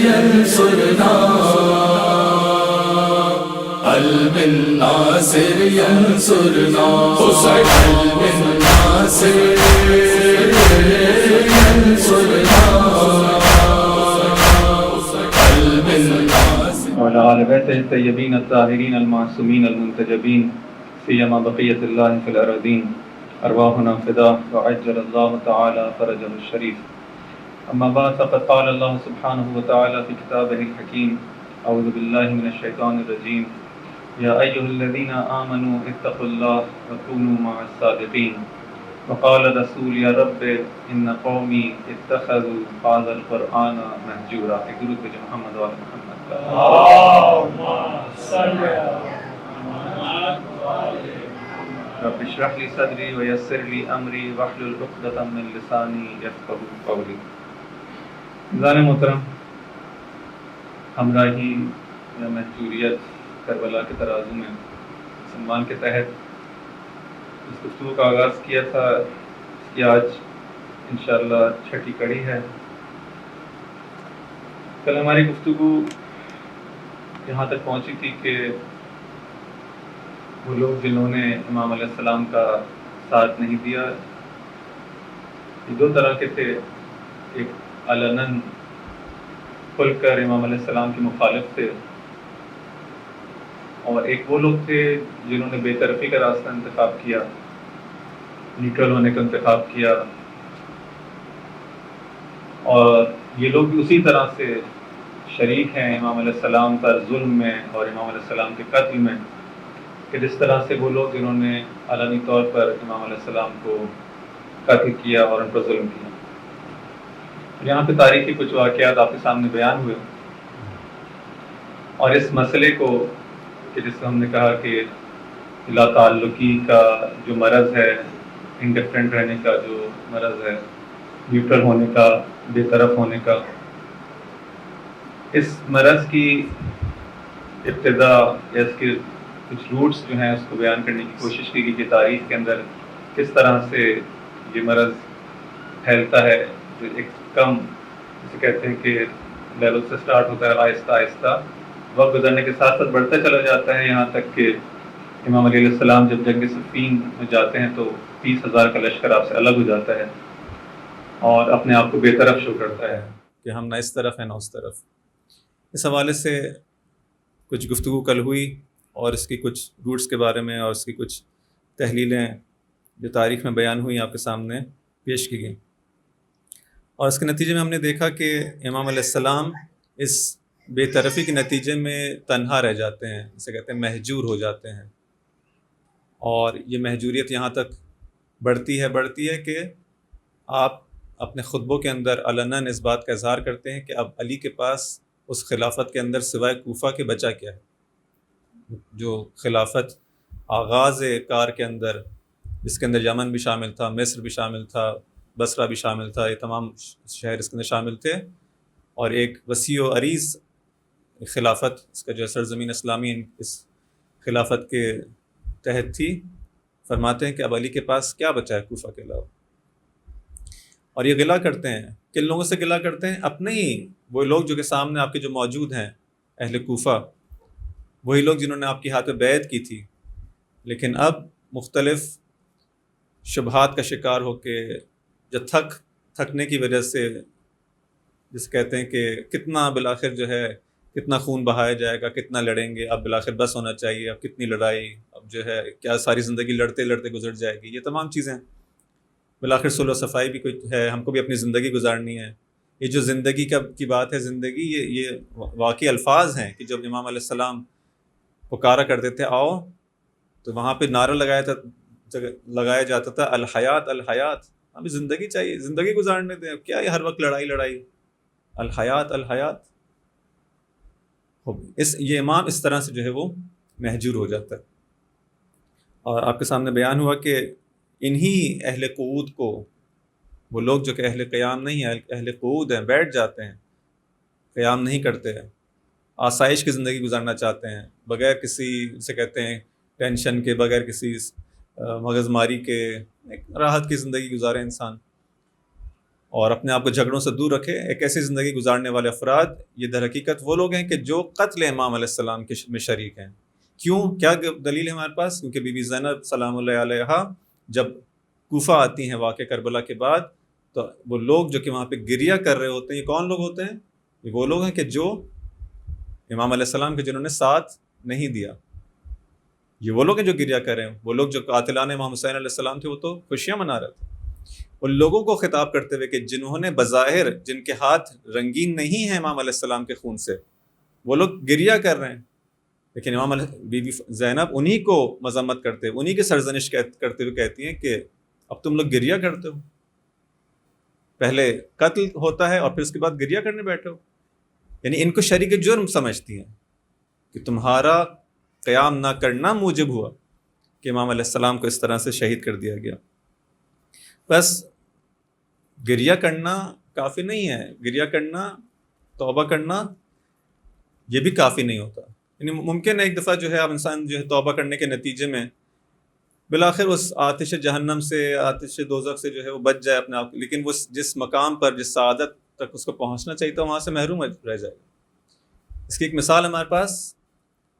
ينصرنا علم الناصر ينصرنا علم الناصر ينصرنا علم الناصر وعلى آل بيته الطيبين الطاهرين المعصومين المنتجبين سيما بقية الله في الأراضين أرواحنا فداه وعجل الله تعالى فرجه الشريف. أما بعد فقد قال الله سبحانه وتعالى في كتابه الحكيم أعوذ بالله من الشيطان الرجيم يا أيها الذين آمنوا اتقوا الله وكونوا مع الصادقين وقال الرسول يا رب إن قومي اتخذوا هذا القرآن مهجورا. ایک درود بھیجو محمد وعلی محمد. اللهم صل على رب اشرح لي صدري ويسر لي أمري واحلل عقدة من لساني يفقهوا قولي. ذان محترم، ہمراہی یا مہجوریت کربلا کے ترازو میں اس عنوان کے تحت اس گفتگو کا آغاز کیا تھا. اس کی آج انشاءاللہ چھٹی کڑی ہے. کل ہماری گفتگو یہاں تک پہنچی تھی کہ وہ لوگ جنہوں نے امام علیہ السلام کا ساتھ نہیں دیا، یہ دو طرح کے تھے. ایک علناً کھل کر امام علیہ السلام کے مخالف تھے، اور ایک وہ لوگ تھے جنہوں نے بے طرفی کا راستہ انتخاب کیا، نیوٹرل ہونے کا انتخاب کیا. اور یہ لوگ بھی اسی طرح سے شریک ہیں امام علیہ السلام پر ظلم میں اور امام علیہ السلام کے قتل میں، کہ جس طرح سے وہ لوگ جنہوں نے علنی طور پر امام علیہ السلام کو قتل کیا اور ان پر ظلم کیا. یہاں پہ تاریخی کچھ واقعات آپ کے سامنے بیان ہوئے، اور اس مسئلے کو کہ جس کو ہم نے کہا کہ لا تعلقی کا جو مرض ہے، انڈفرینٹ رہنے کا جو مرض ہے، نیوٹرل ہونے کا، بے طرف ہونے کا، اس مرض کی ابتدا یا اس کے کچھ روٹس جو ہیں اس کو بیان کرنے کی کوشش کی گئی کہ تاریخ کے اندر کس طرح سے یہ مرض پھیلتا ہے. جو ایک کم جسے کہتے ہیں کہ لیول سے سٹارٹ ہوتا ہے، آہستہ آہستہ وقت گزرنے کے ساتھ ساتھ بڑھتا چلا جاتا ہے، یہاں تک کہ امام علیہ السلام جب جنگ صفین میں جاتے ہیں تو 30,000 کا لشکر آپ سے الگ ہو جاتا ہے اور اپنے آپ کو بے طرف شو کرتا ہے کہ ہم نہ اس طرف ہیں نہ اس طرف. اس حوالے سے کچھ گفتگو کل ہوئی اور اس کی کچھ روٹس کے بارے میں اور اس کی کچھ تحلیلیں جو تاریخ میں بیان ہوئی آپ کے سامنے پیش کی گئیں. اور اس کے نتیجے میں ہم نے دیکھا کہ امام علیہ السلام اس بے طرفی کے نتیجے میں تنہا رہ جاتے ہیں، جسے کہتے ہیں مہجور ہو جاتے ہیں. اور یہ مہجوریت یہاں تک بڑھتی ہے کہ آپ اپنے خطبوں کے اندر علناً اس بات کا اظہار کرتے ہیں کہ اب علی کے پاس اس خلافت کے اندر سوائے کوفہ کے بچا کیا ہے. جو خلافت آغاز کار کے اندر، جس کے اندر یمن بھی شامل تھا، مصر بھی شامل تھا، بصرہ بھی شامل تھا، یہ تمام شہر اس کے اندر شامل تھے، اور ایک وسیع و عریض خلافت اس کا جو سرزمین اسلامی اس خلافت کے تحت تھی. فرماتے ہیں کہ اب علی کے پاس کیا بچا ہے کوفہ کے علاوہ. اور یہ گلہ کرتے ہیں، کن لوگوں سے گلہ کرتے ہیں؟ اپنے ہی وہ لوگ جو کہ سامنے آپ کے جو موجود ہیں، اہل کوفہ، وہی لوگ جنہوں نے آپ کی ہاتھ میں بیعت کی تھی، لیکن اب مختلف شبہات کا شکار ہو کے جو تھکنے کی وجہ سے، جس کہتے ہیں کہ کتنا بالآخر جو ہے کتنا خون بہایا جائے گا، کتنا لڑیں گے، اب بالآخر بس ہونا چاہیے، اب کتنی لڑائی، اب جو ہے کیا ساری زندگی لڑتے لڑتے گزر جائے گی، یہ تمام چیزیں بالآخر صلح و صفائی بھی کوئی ہے، ہم کو بھی اپنی زندگی گزارنی ہے. یہ جو زندگی کی بات ہے، زندگی یہ واقعی الفاظ ہیں کہ جب امام علیہ السلام پکارا کرتے تھے آؤ، تو وہاں پہ نعرہ لگایا جاتا تھا الحیات الحیات، ہمیں زندگی چاہیے، زندگی گزارنے دیں، کیا یہ ہر وقت لڑائی، الحیات الحیات. یہ امام اس طرح سے جو ہے وہ مہجور ہو جاتا ہے. اور آپ کے سامنے بیان ہوا کہ انہی اہل قعود کو، وہ لوگ جو کہ اہل قیام نہیں ہیں، اہل قعود ہیں، بیٹھ جاتے ہیں، قیام نہیں کرتے ہیں، آسائش کی زندگی گزارنا چاہتے ہیں، بغیر کسی سے کہتے ہیں ٹینشن کے، بغیر کسی مغز ماری کے ایک راحت کی زندگی گزارے انسان. اور اپنے آپ کو جھگڑوں سے دور رکھے. ایک ایسی زندگی گزارنے والے افراد یہ در حقیقت وہ لوگ ہیں کہ جو قتل امام علیہ السلام کے میں شریک ہیں. کیوں؟ کیا دلیل ہے ہمارے پاس؟ کیونکہ بی بی زینب سلام اللہ علیہا جب کوفہ آتی ہیں واقع کربلا کے بعد، تو وہ لوگ جو کہ وہاں پہ گریہ کر رہے ہوتے ہیں، یہ کون لوگ ہوتے ہیں؟ یہ وہ لوگ ہیں کہ جو امام علیہ السلام کے جنہوں نے ساتھ نہیں دیا. یہ وہ لوگ ہیں جو گریہ کر رہے ہیں. وہ لوگ جو قاتلان امام حسین علیہ السلام تھے وہ تو خوشیاں منا رہے تھے. ان لوگوں کو خطاب کرتے ہوئے کہ جنہوں نے بظاہر جن کے ہاتھ رنگین نہیں ہیں امام علیہ السلام کے خون سے، وہ لوگ گریہ کر رہے ہیں، لیکن امام بی بی زینب انہی کو مذمت کرتے، انہی کی سرزنش کرتے ہوئے کہتی ہیں کہ اب تم لوگ گریہ کرتے ہو، پہلے قتل ہوتا ہے اور پھر اس کے بعد گریہ کرنے بیٹھے ہو. یعنی ان کو شریک جرم سمجھتی ہیں کہ تمہارا قیام نہ کرنا موجب ہوا کہ امام علیہ السلام کو اس طرح سے شہید کر دیا گیا. بس گریہ کرنا کافی نہیں ہے، گریہ کرنا، توبہ کرنا یہ بھی کافی نہیں ہوتا. یعنی ممکن ہے ایک دفعہ جو ہے اب انسان جو ہے توبہ کرنے کے نتیجے میں بالآخر اس آتش جہنم سے، آتش دوزخ سے جو ہے وہ بچ جائے اپنے آپ کو، لیکن وہ جس مقام پر، جس سعادت تک اس کو پہنچنا چاہیے تھا وہاں سے محروم رہ جائے گا. اس کی ایک مثال ہمارے پاس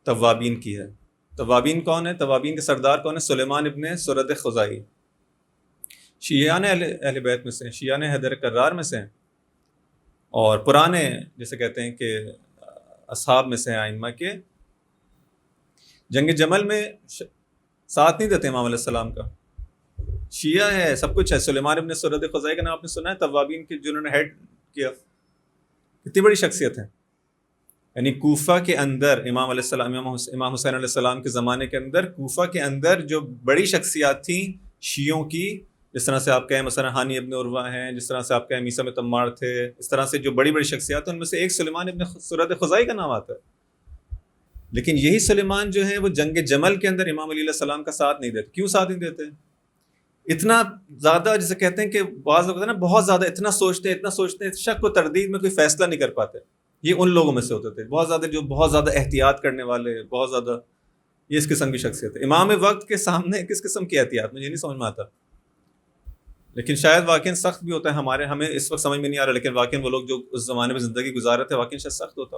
توابین کی ہے. توابین کون ہے؟ توابین کے سردار کون ہے؟ سلیمان ابن سرد خزائی، شیعان اہل بیت میں سے، شیعان حیدر کرار میں سے ہیں، اور پرانے جیسے کہتے ہیں کہ اصحاب میں سے ہیں ائمہ کے. جنگ جمل میں ساتھ نہیں دیتے امام علیہ السلام کا، شیعہ ہے، سب کچھ ہے. سلیمان ابن سرد خزائی کا نام آپ نے سنا ہے؟ توابین کے جنہوں نے ہیڈ کیا، کتنی بڑی شخصیت ہے. یعنی کوفہ کے اندر امام علیہ السلام، امام حسین علیہ السلام کے زمانے کے اندر کوفہ کے اندر جو بڑی شخصیات تھیں شیعوں کی، جس طرح سے آپ کہیں مثلا ہانی ابن عروہ ہیں، جس طرح سے آپ کہیں میثم تمار تھے، اس طرح سے جو بڑی بڑی شخصیات ہیں ان میں سے ایک سلیمان ابن سرد خزائی کا نام آتا ہے. لیکن یہی سلیمان جو ہے وہ جنگ جمل کے اندر امام علیہ السلام کا ساتھ نہیں دیتے. کیوں ساتھ نہیں دیتے؟ اتنا زیادہ، جسے کہتے ہیں کہ بعض لوگ نا بہت زیادہ اتنا سوچتے ہیں شک و تردید میں کوئی فیصلہ نہیں کر پاتے. یہ ان لوگوں میں سے ہوتے تھے بہت زیادہ، جو بہت زیادہ احتیاط کرنے والے، بہت زیادہ یہ اس قسم کی شخصیت ہے. امام وقت کے سامنے کس قسم کی احتیاط مجھے نہیں سمجھ میں آتا، لیکن شاید واقعی سخت بھی ہوتا ہے. ہمیں اس وقت سمجھ میں نہیں آ رہا، لیکن واقعی وہ لوگ جو اس زمانے میں زندگی گزار رہے تھے واقعی شاید سخت ہوتا.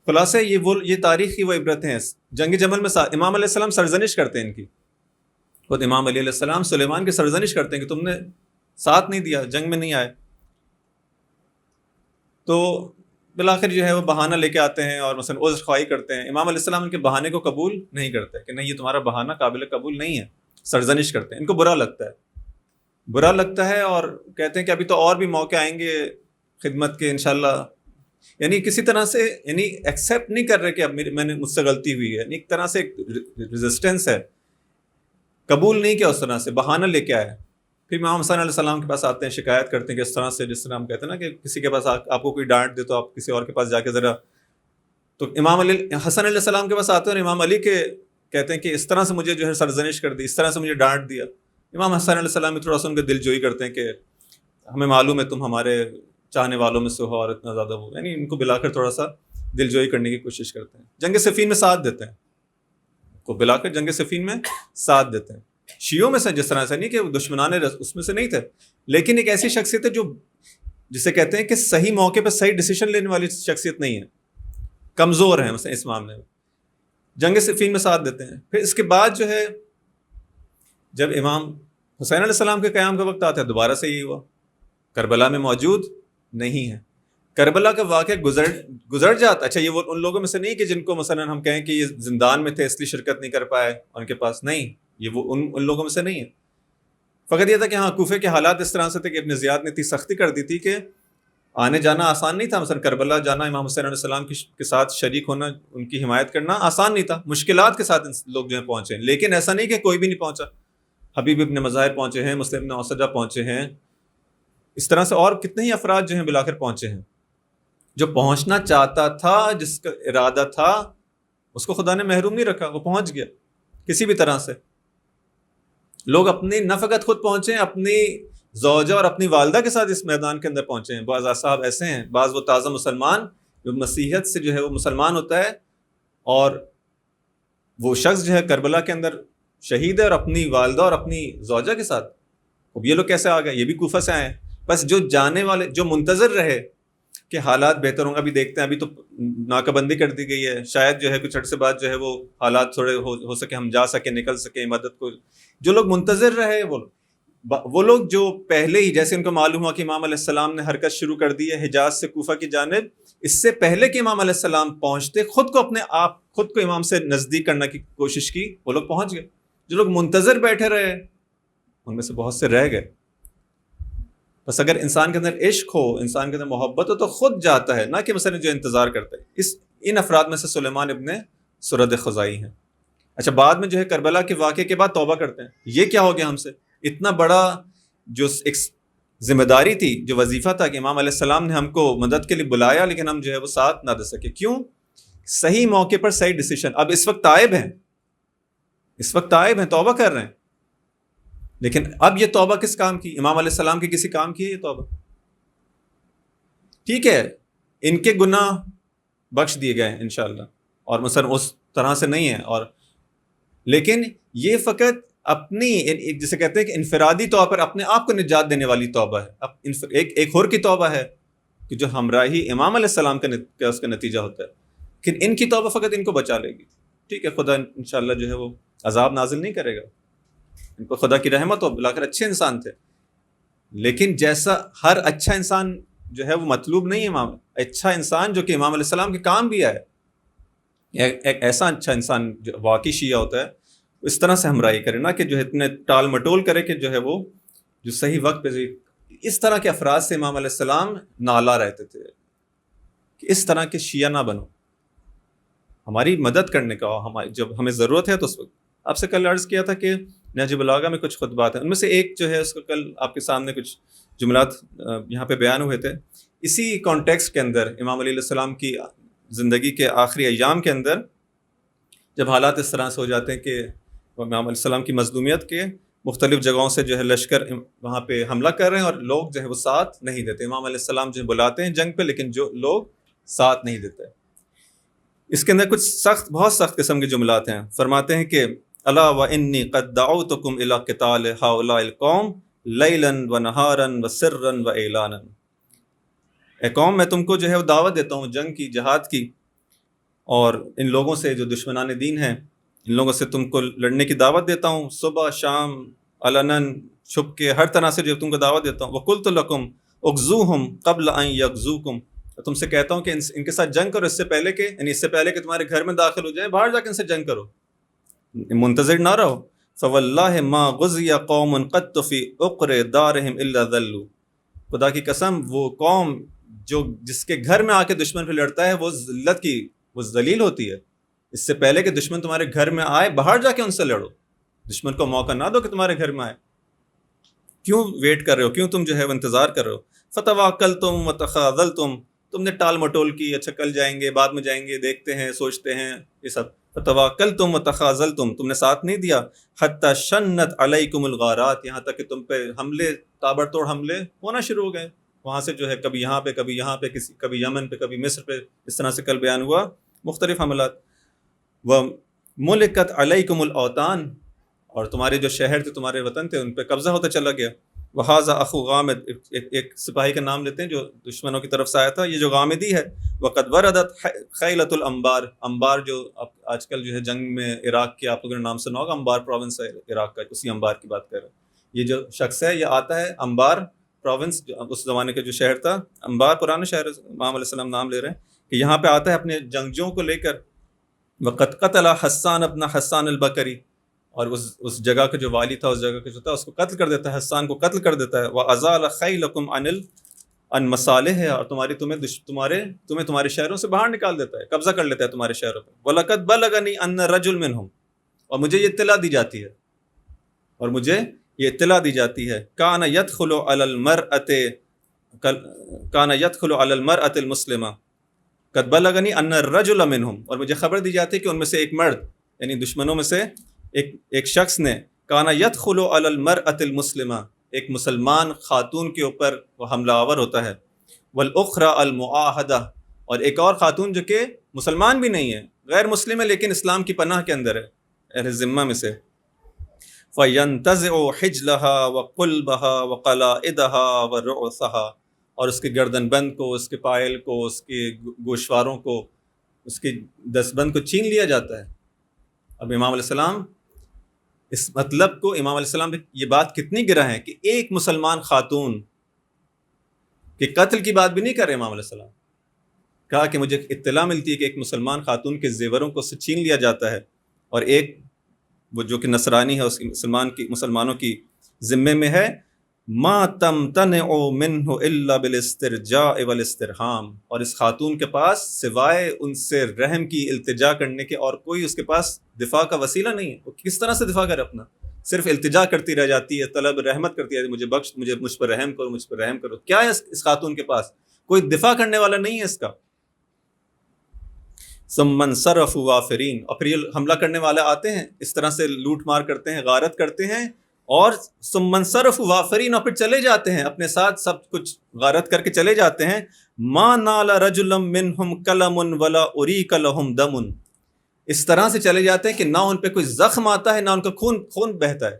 خلاصہ یہ تاریخ کی وہ عبرتیں ہیں. جنگ جمل میں امام علیہ السلام سرزنش کرتے ہیں ان کی، خود امام علیہ السلام سلیمان کی سرزنش کرتے ہیں کہ تم نے ساتھ نہیں دیا، جنگ میں نہیں آئے. تو بالآخر جو ہے وہ بہانہ لے کے آتے ہیں اور مثلا عذر خواہی کرتے ہیں. امام علیہ السلام ان کے بہانے کو قبول نہیں کرتے کہ نہیں یہ تمہارا بہانہ قابل قبول نہیں ہے، سرزنش کرتے ہیں. ان کو برا لگتا ہے اور کہتے ہیں کہ ابھی تو اور بھی موقع آئیں گے خدمت کے انشاءاللہ. یعنی کسی طرح سے یعنی ایکسیپٹ نہیں کر رہے کہ اب مجھ سے غلطی ہوئی ہے. ایک طرح سے ریزسٹنس ہے، قبول نہیں کیا، اس طرح سے بہانہ لے کے آئے. پھر امام حسین علیہ السلام کے پاس آتے ہیں، شکایت کرتے ہیں کہ اس طرح سے، جس طرح ہم کہتے ہیں نا کہ کسی کے پاس آپ کو کوئی ڈانٹ دے تو آپ کسی اور کے پاس جا کے ذرا، تو امام حسن علیہ السلام کے پاس آتے ہیں اور امام علی کے کہتے ہیں کہ اس طرح سے مجھے جو ہے سرزنش کر دی، اس طرح سے مجھے ڈانٹ دیا. امام حسن علیہ السلام میں تھوڑا سا ان کے دل جوئی کرتے ہیں کہ ہمیں معلوم ہے تم ہمارے چاہنے والوں میں سے ہو اور اتنا زیادہ وہ، یعنی ان کو بلا کر تھوڑا سا دل جوئی کرنے کی کوشش کرتے ہیں. جنگ صفین میں ساتھ دیتے ہیں، کو بلا کر جنگ صفین میں ساتھ دیتے ہیں. شیعوں میں سے جس طرح سے نہیں کہ دشمنان اس میں سے نہیں تھے، لیکن ایک ایسی شخصیت ہے جو جسے کہتے ہیں کہ صحیح موقع پہ صحیح ڈیسیشن لینے والی شخصیت نہیں ہے، کمزور ہے مثلا اس معاملے میں. جنگ صفین میں ساتھ دیتے ہیں. پھر اس کے بعد جو ہے جب امام حسین علیہ السلام کے قیام کا وقت آتا ہے دوبارہ سے یہی ہوا، کربلا میں موجود نہیں ہے. کربلا کا واقعہ گزر جاتا. اچھا یہ وہ ان لوگوں میں سے نہیں کہ جن کو مثلا ہم کہیں کہ یہ زندان میں تھے اس لیے شرکت نہیں کر پائے ان کے پاس، نہیں، یہ وہ ان لوگوں میں سے نہیں ہے. فقط یہ تھا کہ ہاں کوفے کے حالات اس طرح سے تھے کہ ابن زیاد نے اتنی سختی کر دی تھی کہ آنے جانا آسان نہیں تھا. مثلا کربلا جانا، امام حسین علیہ السلام کے ساتھ شریک ہونا، ان کی حمایت کرنا آسان نہیں تھا، مشکلات کے ساتھ لوگ جو ہیں پہنچے. لیکن ایسا نہیں کہ کوئی بھی نہیں پہنچا. حبیب ابن مظاہر پہنچے ہیں، مسلم ابن اوسجہ پہنچے ہیں، اس طرح سے اور کتنے ہی افراد جو ہیں بالآخر پہنچے ہیں. جو پہنچنا چاہتا تھا، جس کا ارادہ تھا، اس کو خدا نے محروم نہیں رکھا، وہ پہنچ گیا کسی بھی طرح سے. لوگ اپنی نہ فقط خود پہنچے، اپنی زوجہ اور اپنی والدہ کے ساتھ اس میدان کے اندر پہنچے ہیں. بعض اصحاب ایسے ہیں، بعض وہ تازہ مسلمان جو مسیحیت سے جو ہے وہ مسلمان ہوتا ہے اور وہ شخص جو ہے کربلا کے اندر شہید ہے اور اپنی والدہ اور اپنی زوجہ کے ساتھ. اب یہ لوگ کیسے آ گئے؟ یہ بھی کوفہ سے آئے ہیں. بس جو جانے والے جو منتظر رہے کہ حالات بہتر ہوں گے، ابھی دیکھتے ہیں، ابھی تو ناکہ بندی کر دی گئی ہے، شاید جو ہے کچھ عرصے بعد جو ہے وہ حالات تھوڑے ہو سکے ہم جا سکیں، نکل سکیں مدد کو. جو لوگ منتظر رہے وہ لوگ جو پہلے ہی جیسے ان کو معلوم ہوا کہ امام علیہ السلام نے حرکت شروع کر دی ہے حجاز سے کوفہ کی جانب، اس سے پہلے کہ امام علیہ السلام پہنچتے خود کو امام سے نزدیک کرنے کی کوشش کی، وہ لوگ پہنچ گئے. جو لوگ منتظر بیٹھے رہے ان میں سے بہت سے رہ گئے. بس اگر انسان کے اندر عشق ہو، انسان کے اندر محبت ہو تو خود جاتا ہے، نہ کہ مثلا جو انتظار کرتا ہے. ان افراد میں سے سلیمان ابن سرد خزائی ہیں. اچھا، بعد میں جو ہے کربلا کے واقعے کے بعد توبہ کرتے ہیں. یہ کیا ہو گیا ہم سے؟ اتنا بڑا جو ایک ذمہ داری تھی، جو وظیفہ تھا کہ امام علیہ السلام نے ہم کو مدد کے لیے بلایا لیکن ہم جو ہے وہ ساتھ نہ دے سکے. کیوں؟ صحیح موقع پر صحیح ڈیسیشن. اب اس وقت تائب ہیں، توبہ کر رہے ہیں، لیکن اب یہ توبہ کس کام کی؟ امام علیہ السلام کی کسی کام کی ہے یہ توبہ؟ ٹھیک ہے، ان کے گناہ بخش دیے گئے ہیں انشاءاللہ، اور مثلا اس طرح سے نہیں ہے، اور لیکن یہ فقط اپنی جسے کہتے ہیں کہ انفرادی طور پر اپنے آپ کو نجات دینے والی توبہ ہے. ایک اور کی توبہ ہے کہ جو ہمراہی امام علیہ السلام کا اس کا نتیجہ ہوتا ہے، لیکن ان کی توبہ فقط ان کو بچا لے گی. ٹھیک ہے، خدا انشاءاللہ جو ہے وہ عذاب نازل نہیں کرے گا، ان کو خدا کی رحمت ہو، بلا کر اچھے انسان تھے. لیکن جیسا ہر اچھا انسان جو ہے وہ مطلوب نہیں ہے، اچھا انسان جو کہ امام علیہ السلام کے کام بھی آئے، ایک ایسا اچھا انسان جو واقعی شیعہ ہوتا ہے اس طرح سے ہمراہی کرے، نہ کہ جو ہے اتنے ٹال مٹول کرے کہ جو ہے وہ جو صحیح وقت پہ. اس طرح کے افراد سے امام علیہ السلام نالا رہتے تھے کہ اس طرح کے شیعہ نہ بنو، ہماری مدد کرنے کا، جب ہمیں ضرورت ہے تو اس وقت. آپ سے کل عرض کیا تھا کہ نہج بلاغہ میں کچھ خطبات ہیں، ان میں سے ایک جو ہے اس کو کل آپ کے سامنے کچھ جملات یہاں پہ بیان ہوئے تھے. اسی کانٹیکسٹ کے اندر امام علیہ السلام کی زندگی کے آخری ایام کے اندر جب حالات اس طرح سے ہو جاتے ہیں کہ امام علیہ السلام کی مظلومیت کے مختلف جگہوں سے جو ہے لشکر وہاں پہ حملہ کر رہے ہیں اور لوگ جو ہے وہ ساتھ نہیں دیتے. امام علیہ السلام جو بلاتے ہیں جنگ پہ، لیکن جو لوگ ساتھ نہیں دیتے. اس کے اندر کچھ بہت سخت قسم کے جملات ہیں. فرماتے ہیں کہ الا وانی قد دعوتکم الی قتال هؤلاء القوم لیلا ونہارا وسرا واعلانا. اے قوم، میں تم کو جو ہے وہ دعوت دیتا ہوں جنگ کی، جہاد کی، اور ان لوگوں سے جو دشمنان دین ہیں ان لوگوں سے تم کو لڑنے کی دعوت دیتا ہوں، صبح شام علناً چھپ کے، ہر طرح سے جو تم کو دعوت دیتا ہوں. وقلت لکم اغزوہم قبل ان یغزوکم. تم سے کہتا ہوں کہ ان کے ساتھ جنگ کرو اس سے پہلے کہ تمہارے گھر میں داخل ہو جائیں، باہر جا کے ان سے جنگ کرو، منتظر نہ رہو. فواللہ ما غزی قوم قط فی عقر دارہم الا ذلوا. خدا کی قسم، وہ قوم جس کے گھر میں آ کے دشمن پہ لڑتا ہے وہ ذلت کی، وہ ذلیل ہوتی ہے. اس سے پہلے کہ دشمن تمہارے گھر میں آئے، باہر جا کے ان سے لڑو، دشمن کو موقع نہ دو کہ تمہارے گھر میں آئے. کیوں ویٹ کر رہے ہو؟ کیوں تم جو ہے وہ انتظار کر رہے ہو؟ فتواکلتم وتخاذلتم. تم نے ٹال مٹول کی، اچھا کل جائیں گے، بعد میں جائیں گے، دیکھتے ہیں، سوچتے ہیں، یہ سب. فتواکلتم وتخاذلتم، تم نے ساتھ نہیں دیا. حتی شنت علیکم الغارات، یہاں تک کہ تم پہ حملے، تابڑ توڑ حملے ہونا شروع ہو گئے. وہاں سے جو ہے کبھی یہاں پہ، کبھی یہاں پہ، کبھی یمن پہ، کبھی مصر پہ، اس طرح سے کل بیان ہوا مختلف حملات. وَمُلِكَتْ عَلَيْكُمُ الْأَوْطَانِ، اور تمہارے جو شہر تھے، تمہارے وطن تھے، ان پہ قبضہ ہوتا چلا گیا. وَهَذَا أَخُو غامد، ایک سپاہی کا نام لیتے ہیں جو دشمنوں کی طرف سے آیا تھا، یہ جو غامدی ہے. وَقَدْ وَرَدَتْ خَيْلَةُ الْأَنبار، انبار جو آج کل جو ہے جنگ میں عراق کے، آپ لوگوں نے نام سنا ہوگا، انبار پروونس ہے عراق کا، اسی انبار کی بات کر رہے ہیں. یہ جو شخص ہے یہ آتا ہے انبار پروونس، اس زمانے کا جو شہر تھا انبار، پرانے شہر، امام علیہ السلام نام لے رہے ہیں کہ یہاں پہ آتا ہے اپنے جنگجوؤں کو لے کر. وقت قتل حسان ابن حسان البکری، اور اس جگہ کا جو والی تھا، اس جگہ کا جو تھا، اس کو قتل کر دیتا ہے، حسان کو قتل کر دیتا ہے. وَأَزَالَ خَيْلَكُمْ عَنْ مَصَالِحِهَا، اور تمہیں تمہارے شہروں سے باہر نکال دیتا ہے، قبضہ کر لیتا ہے تمہارے شہروں پہ. وَلَقَدْ بَلَغَنِي أَنَّ رَجُلٌ مِّنْهُمْ، اور مجھے یہ اطلاع دی جاتی ہے، كَانَ يَدْخُلُ عَلَى الْمَرْأَةِ الْمُسْلِمَةِ قد بلغنی ان الرجل منہم، اور مجھے خبر دی جاتی ہے کہ ان میں سے ایک مرد، یعنی دشمنوں میں سے ایک شخص نے، کانا یدخل علی المرأة المسلمہ، ایک مسلمان خاتون کے اوپر وہ حملہ آور ہوتا ہے. والاخرى المعاہدہ، اور ایک اور خاتون جو کہ مسلمان بھی نہیں ہے، غیر مسلم ہے لیکن اسلام کی پناہ کے اندر ہے، اہل ذمہ میں سے. فَيَنْتَزِعُ حِجْلَهَا وَقُلْبَهَا وَقَلَائِدَهَا وَرُعُثَهَا، اور اس کے گردن بند کو، اس کے پائل کو، اس کے گوشواروں کو، اس کے دستبند کو چھین لیا جاتا ہے۔ اب امام علیہ السلام اس مطلب کو، امام علیہ السلام یہ بات کتنی گرا ہے کہ ایک مسلمان خاتون کے قتل کی بات بھی نہیں کر رہے امام علیہ السلام، کہا کہ مجھے اطلاع ملتی ہے کہ ایک مسلمان خاتون کے زیوروں کو چھین لیا جاتا ہے، اور ایک وہ جو کہ نصرانی ہے اس کی مسلمانوں کی ذمے میں ہے، ما تمتنع منہ الا بالاسترجاع والاسترحام، اور اس خاتون کے پاس سوائے ان سے رحم کی التجا کرنے کے اور کوئی اس کے پاس دفاع کا وسیلہ نہیں ہے۔ وہ کس طرح سے دفاع کرے اپنا؟ صرف التجا کرتی رہ جاتی ہے، طلب رحمت کرتی ہے، مجھے بخش، مجھ پر رحم کرو، مجھ پر رحم کرو۔ کیا ہے اس خاتون کے پاس؟ کوئی دفاع کرنے والا نہیں ہے اس کا۔ ثم انصرفوا وافرین، اور پھر یہ حملہ کرنے والے آتے ہیں، اس طرح سے لوٹ مار کرتے ہیں، غارت کرتے ہیں، اور ثم انصرفوا وافرین، اور پھر چلے جاتے ہیں اپنے ساتھ سب کچھ غارت کر کے چلے جاتے ہیں۔ ما نال رجلا منہم کلم ولا اریک لہم دم، اس طرح سے چلے جاتے ہیں کہ نہ ان پہ کوئی زخم آتا ہے، نہ ان کا خون بہتا ہے،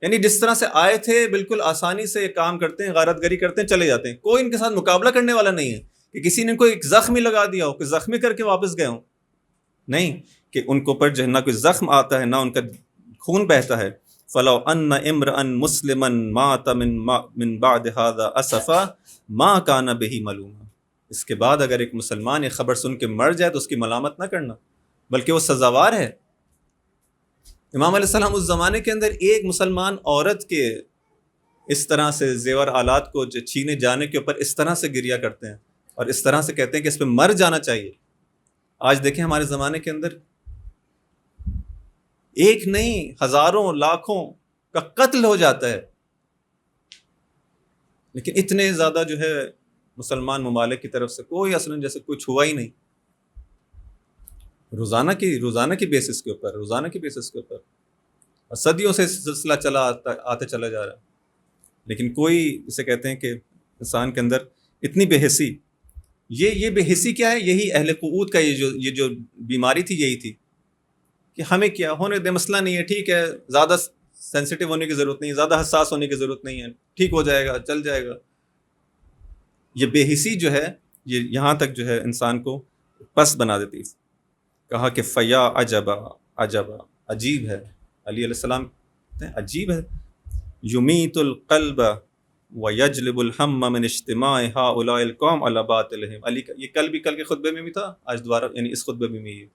یعنی جس طرح سے آئے تھے بالکل آسانی سے کام کرتے ہیں، غارت گری کرتے ہیں، چلے جاتے ہیں۔ کوئی ان کے ساتھ مقابلہ کرنے والا نہیں ہے کہ کسی نے کوئی زخم ہی لگا دیا ہو، کوئی زخمی کر کے واپس گئے ہوں، نہیں، کہ ان کو پر جو ہے نہ کوئی زخم آتا ہے، نہ ان کا خون بہتا ہے۔ فلو ان امرا مسلما مات من بعد هذا اسفا ما كان به ملوما، اس کے بعد اگر ایک مسلمان یہ خبر سن کے مر جائے تو اس کی ملامت نہ کرنا، بلکہ وہ سزاوار ہے۔ امام علیہ السلام اس زمانے کے اندر ایک مسلمان عورت کے اس طرح سے زیور آلات کو چھینے جانے کے اوپر اس طرح سے گریہ کرتے ہیں اور اس طرح سے کہتے ہیں کہ اس پہ مر جانا چاہیے۔ آج دیکھیں ہمارے زمانے کے اندر ایک نہیں ہزاروں لاکھوں کا قتل ہو جاتا ہے، لیکن اتنے زیادہ جو ہے مسلمان ممالک کی طرف سے کوئی اصلاً جیسے کچھ ہوا ہی نہیں، روزانہ کی بیسس کے اوپر اور صدیوں سے سلسلہ آتے چلا جا رہا ہے، لیکن کوئی اسے کہتے ہیں کہ انسان کے اندر اتنی بے حسی، یہ بے حسی کیا ہے؟ یہی اہل قعود کا یہ جو بیماری تھی، یہی تھی کہ ہمیں کیا ہونے دے، مسئلہ نہیں ہے، ٹھیک ہے، زیادہ سینسیٹیو ہونے کی ضرورت نہیں، زیادہ حساس ہونے کی ضرورت نہیں ہے، ٹھیک ہو جائے گا، چل جائے گا۔ یہ بے حسی جو ہے یہ یہاں تک جو ہے انسان کو پس بنا دیتی ہے۔ کہا کہ فیا عجبا، عجیب ہے، علی علیہ السلام کہتے ہیں عجیب ہے، یمیت القلب ویجلب الہم من اجتماع ہؤلاء القوم علی باطلہم۔ علی کا یہ کل کے خطبے میں بھی تھا، آج دوبارہ یعنی اس خطبے میں بھی یہ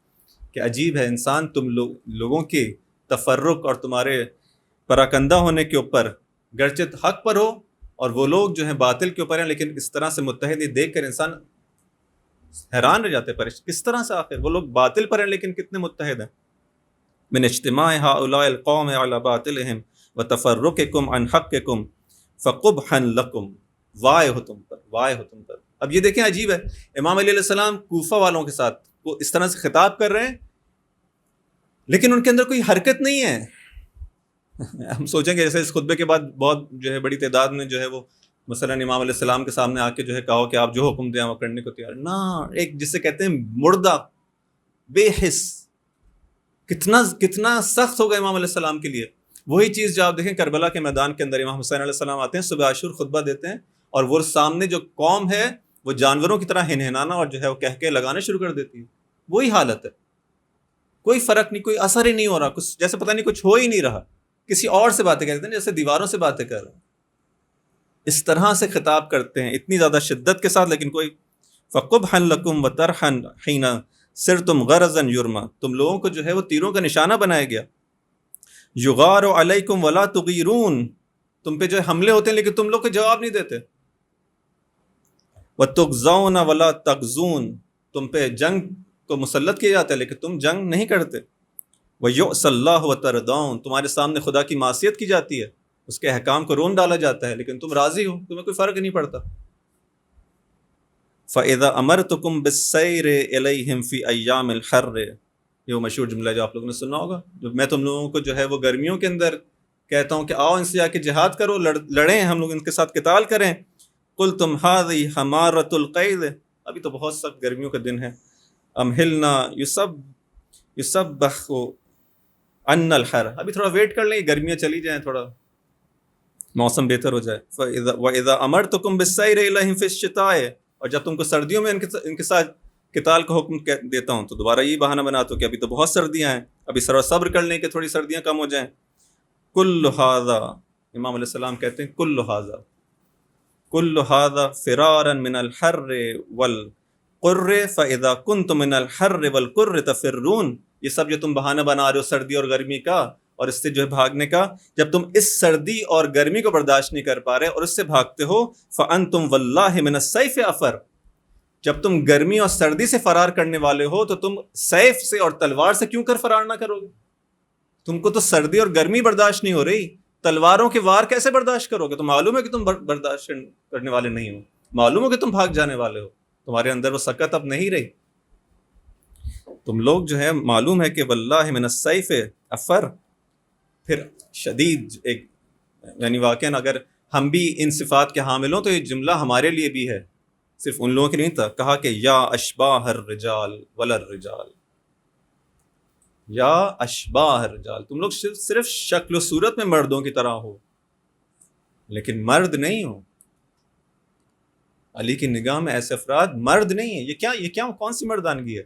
کہ عجیب ہے انسان تم لوگوں کے تفرق اور تمہارے پراکندہ ہونے کے اوپر، گرچہ حق پر ہو اور وہ لوگ جو ہیں باطل کے اوپر ہیں، لیکن اس طرح سے متحد دیکھ کر انسان حیران رہ جاتے ہیں، کس طرح سے آخر وہ لوگ باطل پر ہیں لیکن کتنے متحد ہیں۔ من اجتماع هؤلاء القوم على باطلهم وتفرقكم عن حقكم فقبحا لكم، وائے ہو تم پر۔ اب یہ دیکھیں عجیب ہے، امام علی علیہ السلام کوفہ والوں کے ساتھ وہ اس طرح سے خطاب کر رہے ہیں لیکن ان کے اندر کوئی حرکت نہیں ہے۔ ہم سوچیں گے جیسے اس خطبے کے بعد بہت جو ہے بڑی تعداد میں جو ہے وہ مثلاً امام علیہ السلام کے سامنے آ کے جو ہے کہو کہ آپ جو حکم دیں وہ کرنے کو تیار نہ، ایک جسے کہتے ہیں مردہ، بے حس، کتنا سخت ہوگا امام علیہ السلام کے لیے۔ وہی چیز جو آپ دیکھیں کربلا کے میدان کے اندر امام حسین علیہ السلام آتے ہیں، صبح عاشور خطبہ دیتے ہیں اور وہ سامنے جو قوم ہے وہ جانوروں کی طرح ہنہنانا اور جو ہے وہ کہہ کے لگانے شروع کر دیتی ہے۔ وہی حالت ہے، کوئی فرق نہیں، کوئی اثر ہی نہیں ہو رہا، کچھ جیسے پتہ نہیں کچھ ہو ہی نہیں رہا، کسی اور سے باتیں کرتے ہیں جیسے دیواروں سے باتیں کر رہے ہیں، اس طرح سے خطاب کرتے ہیں اتنی زیادہ شدت کے ساتھ، لیکن کوئی فَقُبْحًا لَكُمْ وَتَرْحًا حِينَ صِرْتُمْ غَرَضًا يُرْمَى، تم لوگوں کو جو ہے وہ تیروں کا نشانہ بنایا گیا۔ یغار علیکم ولا تغیرون، تم پہ جو ہے حملے ہوتے ہیں لیکن تم لوگ کو جواب نہیں دیتے۔ وتغزون ولا تغزون، تم پہ جنگ کو مسلط کیا جاتا ہے لیکن تم جنگ نہیں کرتے۔ وَيُعْصَ اللَّهُ وَتَرْضَوْنَ، تمہارے سامنے خدا کی معصیت کی جاتی ہے، اس کے احکام کو رون ڈالا جاتا ہے لیکن تم راضی ہو، تمہیں کوئی فرق نہیں پڑتا۔ فَإِذَا أَمَرْتُكُمْ بِالسَّيْرِ إِلَيْهِمْ فِي أَيَّامِ الْحَرِّ، یہ وہ مشہور جملہ جو آپ لوگوں نے سنا ہوگا، جب میں تم لوگوں کو جو ہے وہ گرمیوں کے اندر کہتا ہوں کہ آؤ ان سے جا کے جہاد کرو، لڑیں، ہم لوگ ان کے ساتھ قتال کریں۔ قُلْتُمْ هَذِهِ حَمَارَةُ الْقَيْدِ، ابھی تو بہت سخت گرمیوں کا دن ہے۔ أَمْهِلْنَا يُسَبَّحُ ان الحر، ابھی تھوڑا ویٹ کر لیں، گرمیاں چلی جائیں، تھوڑا موسم بہتر ہو جائے. وَإِذَا أَمَرْتُكُمْ بِالسَّيْرِ إِلَيْهِمْ فِي الشِّتَاءِ، اور جب تم کو سردیوں میں ان کے ساتھ قتال کا حکم دیتا ہوں تو دوبارہ یہی بہانہ بناتا ہوں کہ ابھی تو بہت سردیاں ہیں، ابھی صبر کر لیں کہ تھوڑی سردیاں کم ہو جائیں. کل ھذا، امام علیہ السلام کہتے ہیں کل ھذا فرارا من الحر والقر فاذا کنتم من الحر والقر تفرون، یہ سب جو تم بہانہ بنا رہے ہو سردی اور گرمی کا اور اس سے جو ہے بھاگنے کا، جب تم اس سردی اور گرمی کو برداشت نہیں کر پا رہے اور اس سے بھاگتے ہو، فانتم واللہ من السیف افر، جب تم گرمی اور سردی سے فرار کرنے والے ہو تو تم سیف سے اور تلوار سے کیوں کر فرار نہ کرو گے؟ تم کو تو سردی اور گرمی برداشت نہیں ہو رہی، تلواروں کے وار کیسے برداشت کرو گے؟ تو معلوم ہے کہ تم برداشت کرنے والے نہیں ہو، معلوم ہے کہ تم بھاگ جانے والے ہو، تمہارے اندر وہ سکت اب نہیں رہی. تم لوگ جو ہے معلوم ہے کہ واللہ من السیف افر، پھر شدید ایک یعنی واقعاً اگر ہم بھی ان صفات کے حامل ہوں تو یہ جملہ ہمارے لیے بھی ہے، صرف ان لوگوں کے نہیں تھا. کہا کہ یا اشباہ الرجال ولا الرجال، یا اشباہ الرجال، تم لوگ صرف شکل و صورت میں مردوں کی طرح ہو لیکن مرد نہیں ہو. علی کی نگاہ میں ایسے افراد مرد نہیں ہیں. یہ کیا کون سی مردانگی ہے؟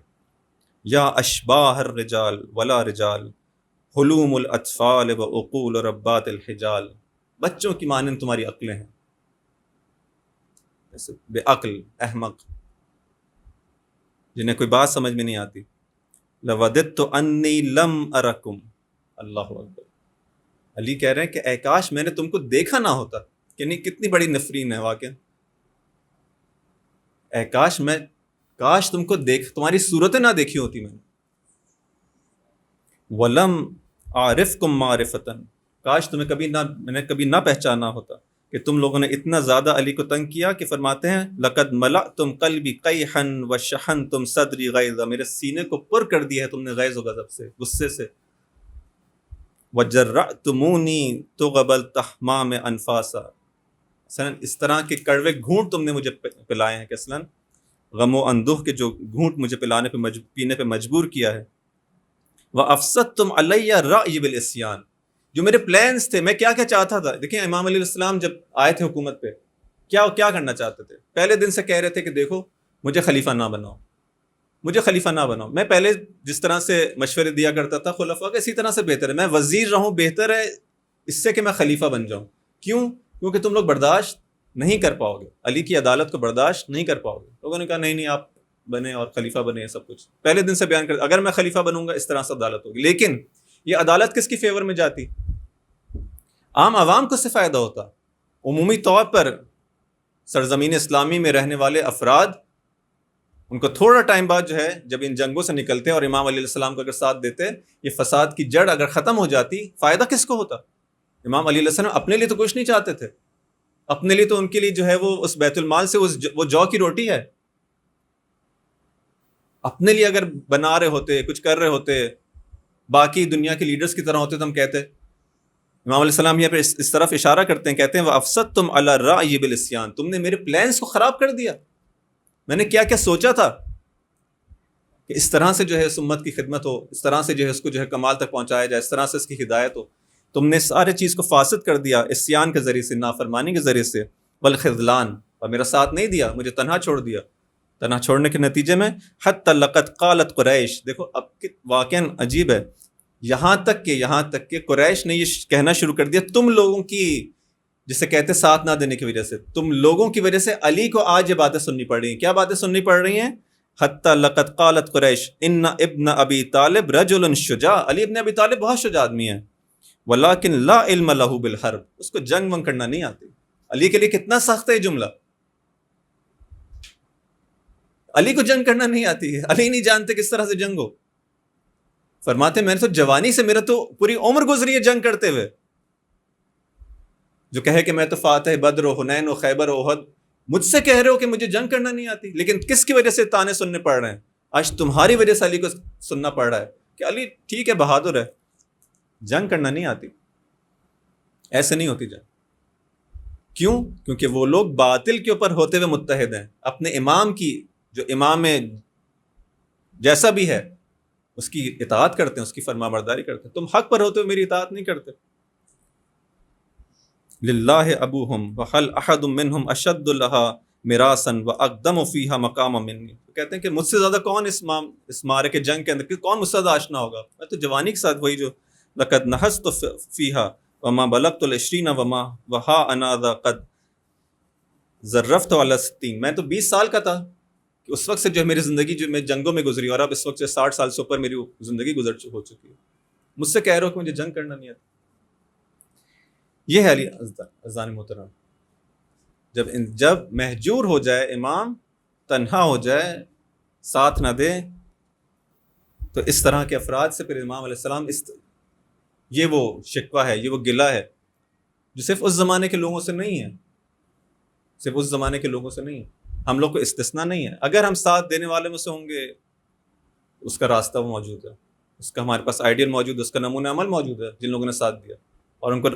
یا اشباہ الرجال ولا رجال حلوم الاطفال وعقول ربات الحجال، بچوں کی مانند تمہاری عقلیں ہیں، ایسے بے عقل احمق جنہیں کوئی بات سمجھ میں نہیں آتی. لوددت انی لم ارکم، اللہ اکبر. علی کہہ رہے ہیں کہ اے کاش میں نے تم کو دیکھا نہ ہوتا. کہ نہیں، کتنی بڑی نفرین ہے واقعا. اے کاش تم کو تمہاری صورتیں نہ دیکھی ہوتی میں نے. ولم عارفکم معرفتاً، کاش میں نے کبھی نہ پہچانا ہوتا کہ تم لوگوں نے اتنا زیادہ علی کو تنگ کیا کہ فرماتے ہیں لقد ملأتم قلبی قیحا وشحنتم صدری غیظا، میرے سینے کو پر کر دیا ہے تم نے غیظ و غضب سے، غصے سے. وجرأتمونی تغب التحمام انفاسا، مثلاً اس طرح کے کڑوے گھونٹ تم نے مجھے پلائے ہیں کہ اصلاً غم و اندوہ کے جو گھونٹ مجھے پینے پہ مجبور کیا ہے. وَأَفْسَدْتُمْ عَلَيَّ الرَّأْيِ بِالْعِصْيَانِ، جو میرے پلانز تھے، میں کیا چاہتا تھا. دیکھیں امام علیہ السلام جب آئے تھے حکومت پہ کیا کرنا چاہتے تھے؟ پہلے دن سے کہہ رہے تھے کہ دیکھو مجھے خلیفہ نہ بناؤ. میں پہلے جس طرح سے مشورے دیا کرتا تھا خلفاء کے، اسی طرح سے بہتر ہے میں وزیر رہوں، بہتر ہے اس سے کہ میں خلیفہ بن جاؤں. کیونکہ تم لوگ برداشت نہیں کر پاؤ گے، علی کی عدالت کو برداشت نہیں کر پاؤ گے. لوگوں نے کہا نہیں آپ بنے اور خلیفہ بنے، سب کچھ پہلے دن سے بیان کر، اگر میں خلیفہ بنوں گا اس طرح سے عدالت ہوگی. لیکن یہ عدالت کس کی فیور میں جاتی؟ عام عوام کو اس سے فائدہ ہوتا. عمومی طور پر سرزمین اسلامی میں رہنے والے افراد، ان کو تھوڑا ٹائم بعد جو ہے جب ان جنگوں سے نکلتے اور امام علیہ السلام کا اگر ساتھ دیتے، یہ فساد کی جڑ اگر ختم ہو جاتی، فائدہ کس کو ہوتا؟ امام علیہ السلام اپنے لیے تو کچھ نہیں چاہتے تھے، اپنے لیے تو ان کے لیے جو ہے وہ اس بیت المال سے وہ جو کی روٹی ہے. اپنے لیے اگر بنا رہے ہوتے، کچھ کر رہے ہوتے، باقی دنیا کے لیڈرز کی طرح ہوتے تو ہم کہتے. امام علیہ السلام یہاں پہ اس طرف اشارہ کرتے ہیں، کہتے ہیں وَأَفْسَدْتُمْ عَلَى الرَّأْيِ بِالْعِصْيَانِ، تم نے میرے پلانس کو خراب کر دیا. میں نے کیا سوچا تھا کہ اس طرح سے جو ہے اس امت کی خدمت ہو، اس طرح سے جو ہے اس کو جو ہے کمال تک پہنچایا جائے، اس طرح سے اس کی ہدایت ہو. تم نے سارے چیز کو فاسد کر دیا عصیان کے ذریعے سے، نافرمانی کے ذریعے سے. والخذلان، اور میرا ساتھ نہیں دیا، مجھے تنہا چھوڑ دیا. تنہا چھوڑنے کے نتیجے میں حتی لقد قالت قریش، دیکھو اب واقعاً عجیب ہے، یہاں تک کہ قریش نے یہ کہنا شروع کر دیا تم لوگوں کی، جسے کہتے ساتھ نہ دینے کی وجہ سے، تم لوگوں کی وجہ سے علی کو آج یہ باتیں سننی پڑ رہی ہیں. کیا باتیں سننی پڑ رہی ہیں؟ حتی لقد قالت قریش ان ابن ابی طالب رجل شجاع، علی ابن ابی طالب بہت شجاع آدمی ہے. ولیکن لا علم له بالحرب، اس کو جنگ ونگ کرنا نہیں آتی. علی کے لیے کتنا سخت ہے یہ جملہ، علی کو جنگ کرنا نہیں آتی ہے، علی نہیں جانتے کس طرح سے جنگ ہو. فرماتے میں نے تو جوانی سے، میرا تو پوری عمر گزری ہے جنگ کرتے ہوئے. جو کہے کہ میں تو فاتح بدر و حنین و خیبر و احد، مجھ سے کہہ رہے ہو کہ مجھے جنگ کرنا نہیں آتی. لیکن کس کی وجہ سے تانے سننے پڑ رہے ہیں؟ آج تمہاری وجہ سے علی کو سننا پڑ رہا ہے کہ علی ٹھیک ہے بہادر ہے، جنگ کرنا نہیں آتی. ایسے نہیں ہوتی جنگ. کیوں؟ کیونکہ وہ لوگ باطل کے اوپر ہوتے ہوئے متحد ہیں. اپنے امام کی، جو امام جیسا بھی ہے اس کی اطاعت کرتے ہیں، اس کی فرما برداری کرتے ہیں. تم حق پر ہوتے ہو، میری اطاعت نہیں کرتے. للہ ابوہم وحل احد منہم اشد لہا میراثا واقدم فیہا مقاما منی. کہتے ہیں کہ مجھ سے زیادہ کون اس معرکہ جنگ کے اندر کون مجھ سے زیادہ آشنا ہوگا. میں تو جوانی کے ساتھ وہی جو لقد نحست فیہا وما بلغت العشرین وما وہا انا ذا قد ذرفت علی 60. میں تو 20 سال کا تھا کہ اس وقت سے جو میری زندگی جو میں جنگوں میں گزری، اور اب اس وقت سے 60 سال سے اوپر میری زندگی ہو چکی ہے. مجھ سے کہہ رہے ہو کہ مجھے جنگ کرنا نہیں آتا. یہ ہے علی اذان محترم. جب مہجور ہو جائے امام، تنہا ہو جائے، ساتھ نہ دے، تو اس طرح کے افراد سے پھر امام علیہ السلام یہ وہ شکوہ ہے، یہ وہ گلہ ہے جو صرف اس زمانے کے لوگوں سے نہیں ہے، صرف اس زمانے کے لوگوں سے نہیں ہے. ہم لوگ کو استثناء نہیں ہے. اگر ہم ساتھ دینے والے میں سے ہوں گے، اس کا راستہ وہ موجود ہے، اس کا ہمارے پاس آئیڈیل موجود ہے، اس کا نمونہ عمل موجود ہے. جن لوگوں نے ساتھ دیا اور ان کو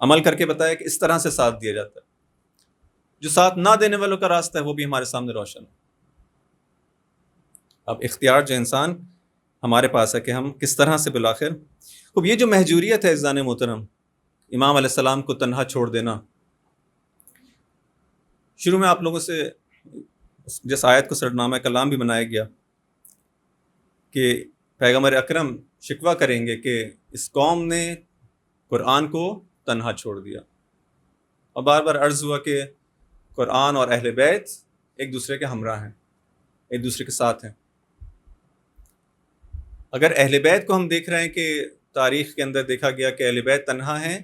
عمل کر کے بتایا کہ اس طرح سے ساتھ دیا جاتا ہے. جو ساتھ نہ دینے والوں کا راستہ ہے وہ بھی ہمارے سامنے روشن ہے. اب اختیار جو انسان ہمارے پاس ہے کہ ہم کس طرح سے بالآخر. اب یہ جو مہجوریت ہے عزیزان محترم، امام علیہ السلام کو تنہا چھوڑ دینا، شروع میں آپ لوگوں سے جس آیت کو سرنامہ کلام بھی بنایا گیا کہ پیغمبر اکرم شکوہ کریں گے کہ اس قوم نے قرآن کو تنہا چھوڑ دیا. اور بار بار عرض ہوا کہ قرآن اور اہل بیت ایک دوسرے کے ہمراہ ہیں، ایک دوسرے کے ساتھ ہیں. اگر اہل بیت کو ہم دیکھ رہے ہیں کہ تاریخ کے اندر دیکھا گیا کہ اہل بیت تنہا ہیں،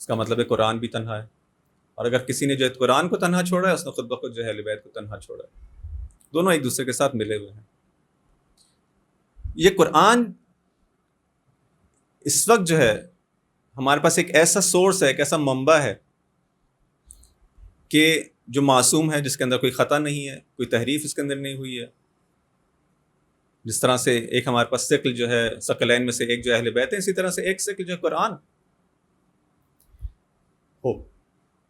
اس کا مطلب ہے قرآن بھی تنہا ہے. اور اگر کسی نے جو ہے قرآن کو تنہا چھوڑا ہے، اس نے خود بخود جو ہے اہل بیت کو تنہا چھوڑا ہے. دونوں ایک دوسرے کے ساتھ ملے ہوئے ہیں. یہ قرآن اس وقت جو ہے ہمارے پاس ایک ایسا سورس ہے، ایک ایسا منبع ہے کہ جو معصوم ہے، جس کے اندر کوئی خطا نہیں ہے، کوئی تحریف اس کے اندر نہیں ہوئی ہے. جس طرح سے ایک ہمارے پاس ثقل جو ہے، ثقلین میں سے ایک جو اہل بیت ہے، اسی طرح سے ایک ثقل جو ہے قرآن ہو.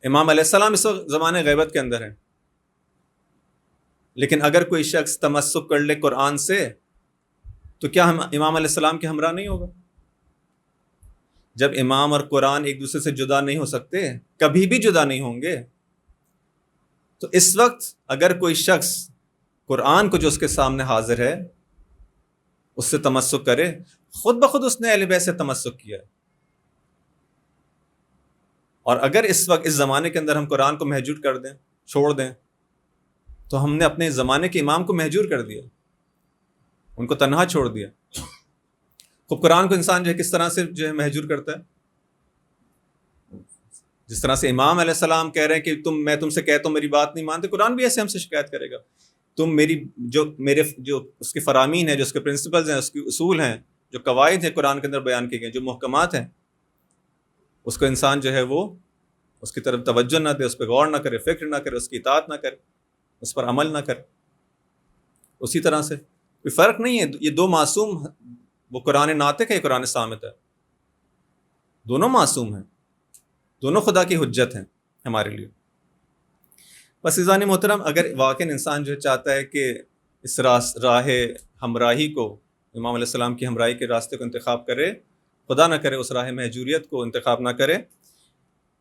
امام علیہ السلام اس وقت زمانے غیبت کے اندر ہیں، لیکن اگر کوئی شخص تمسک کر لے قرآن سے تو کیا ہم امام علیہ السلام کے ہمراہ نہیں ہوگا؟ جب امام اور قرآن ایک دوسرے سے جدا نہیں ہو سکتے، کبھی بھی جدا نہیں ہوں گے، تو اس وقت اگر کوئی شخص قرآن کو جو اس کے سامنے حاضر ہے اس سے تمسک کرے، خود بخود اس نے اہل بیت سے تمسک کیا ہے. اور اگر اس وقت اس زمانے کے اندر ہم قرآن کو مہجور کر دیں، چھوڑ دیں، تو ہم نے اپنے زمانے کے امام کو مہجور کر دیا، ان کو تنہا چھوڑ دیا. خوب قرآن کو انسان جو ہے کس طرح سے جو ہے مہجور کرتا ہے. جس طرح سے امام علیہ السلام کہہ رہے ہیں کہ میں تم سے کہتا ہوں میری بات نہیں مانتے، قرآن بھی ایسے ہم سے شکایت کرے گا. تم میرے جو اس کے فرامین ہیں، جو اس کے پرنسپلز ہیں، اس کے اصول ہیں، جو قواعد ہیں قرآن کے اندر بیان کیے گئے، جو محکمات ہیں، اس کو انسان جو ہے وہ اس کی طرف توجہ نہ دے، اس پہ غور نہ کرے، فکر نہ کرے، اس کی اطاعت نہ کرے، اس پر عمل نہ کرے. اسی طرح سے کوئی فرق نہیں ہے. یہ دو معصوم، وہ قرآن ناطق ہے، قرآن صامت ہے، دونوں معصوم ہیں، دونوں خدا کی حجت ہیں ہمارے لیے. بس عزیزان محترم، اگر واقعی انسان جو چاہتا ہے کہ اس راہ ہمراہی کو، امام علیہ السلام کی ہمراہی کے راستے کو انتخاب کرے، خدا نہ کرے اس راہ مہجوریت کو انتخاب نہ کرے،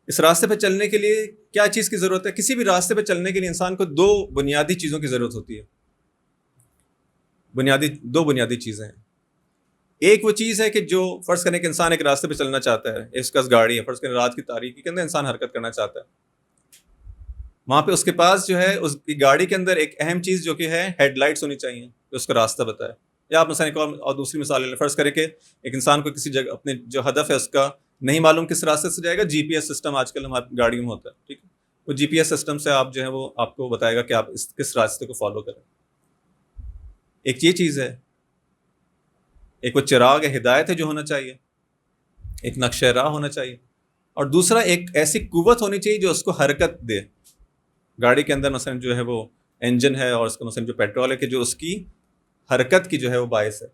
اس راستے پہ چلنے کے لیے کیا چیز کی ضرورت ہے؟ کسی بھی راستے پہ چلنے کے لیے انسان کو دو بنیادی چیزوں کی ضرورت ہوتی ہے. دو بنیادی چیزیں ہیں. ایک وہ چیز ہے کہ جو فرض کرنے کے انسان ایک راستے پہ چلنا چاہتا ہے، اس کا گاڑی ہے، فرض کرنے رات کی تاریکی کے اندر انسان حرکت کرنا چاہتا ہے، وہاں پہ اس کے پاس جو ہے اس کی گاڑی کے اندر ایک اہم چیز جو کہ ہے ہیڈ لائٹس ہونی چاہیے جو اس کا راستہ بتائے. یا آپ مثلا ایک اور دوسری مثال لے لیں، فرض کرے کہ ایک انسان کو کسی جگہ اپنے جو ہدف ہے اس کا نہیں معلوم کس راستے سے جائے گا. جی پی ایس سسٹم آج کل ہماری گاڑیوں میں ہوتا ہے، ٹھیک ہے، وہ جی پی ایس سسٹم سے آپ جو ہے وہ آپ کو بتائے گا کہ آپ کس راستے کو فالو کریں. ایک یہ چیز ہے، ایک وہ چراغ ہدایت ہے جو ہونا چاہیے، ایک نقشہ راہ ہونا چاہیے، اور دوسرا ایک ایسی قوت ہونی چاہیے جو اس کو حرکت دے. گاڑی کے اندر مثلا جو ہے وہ انجن ہے، اور اس کا مثلا جو پیٹرول ہے کہ جو اس کی حرکت کی جو ہے وہ باعث ہے.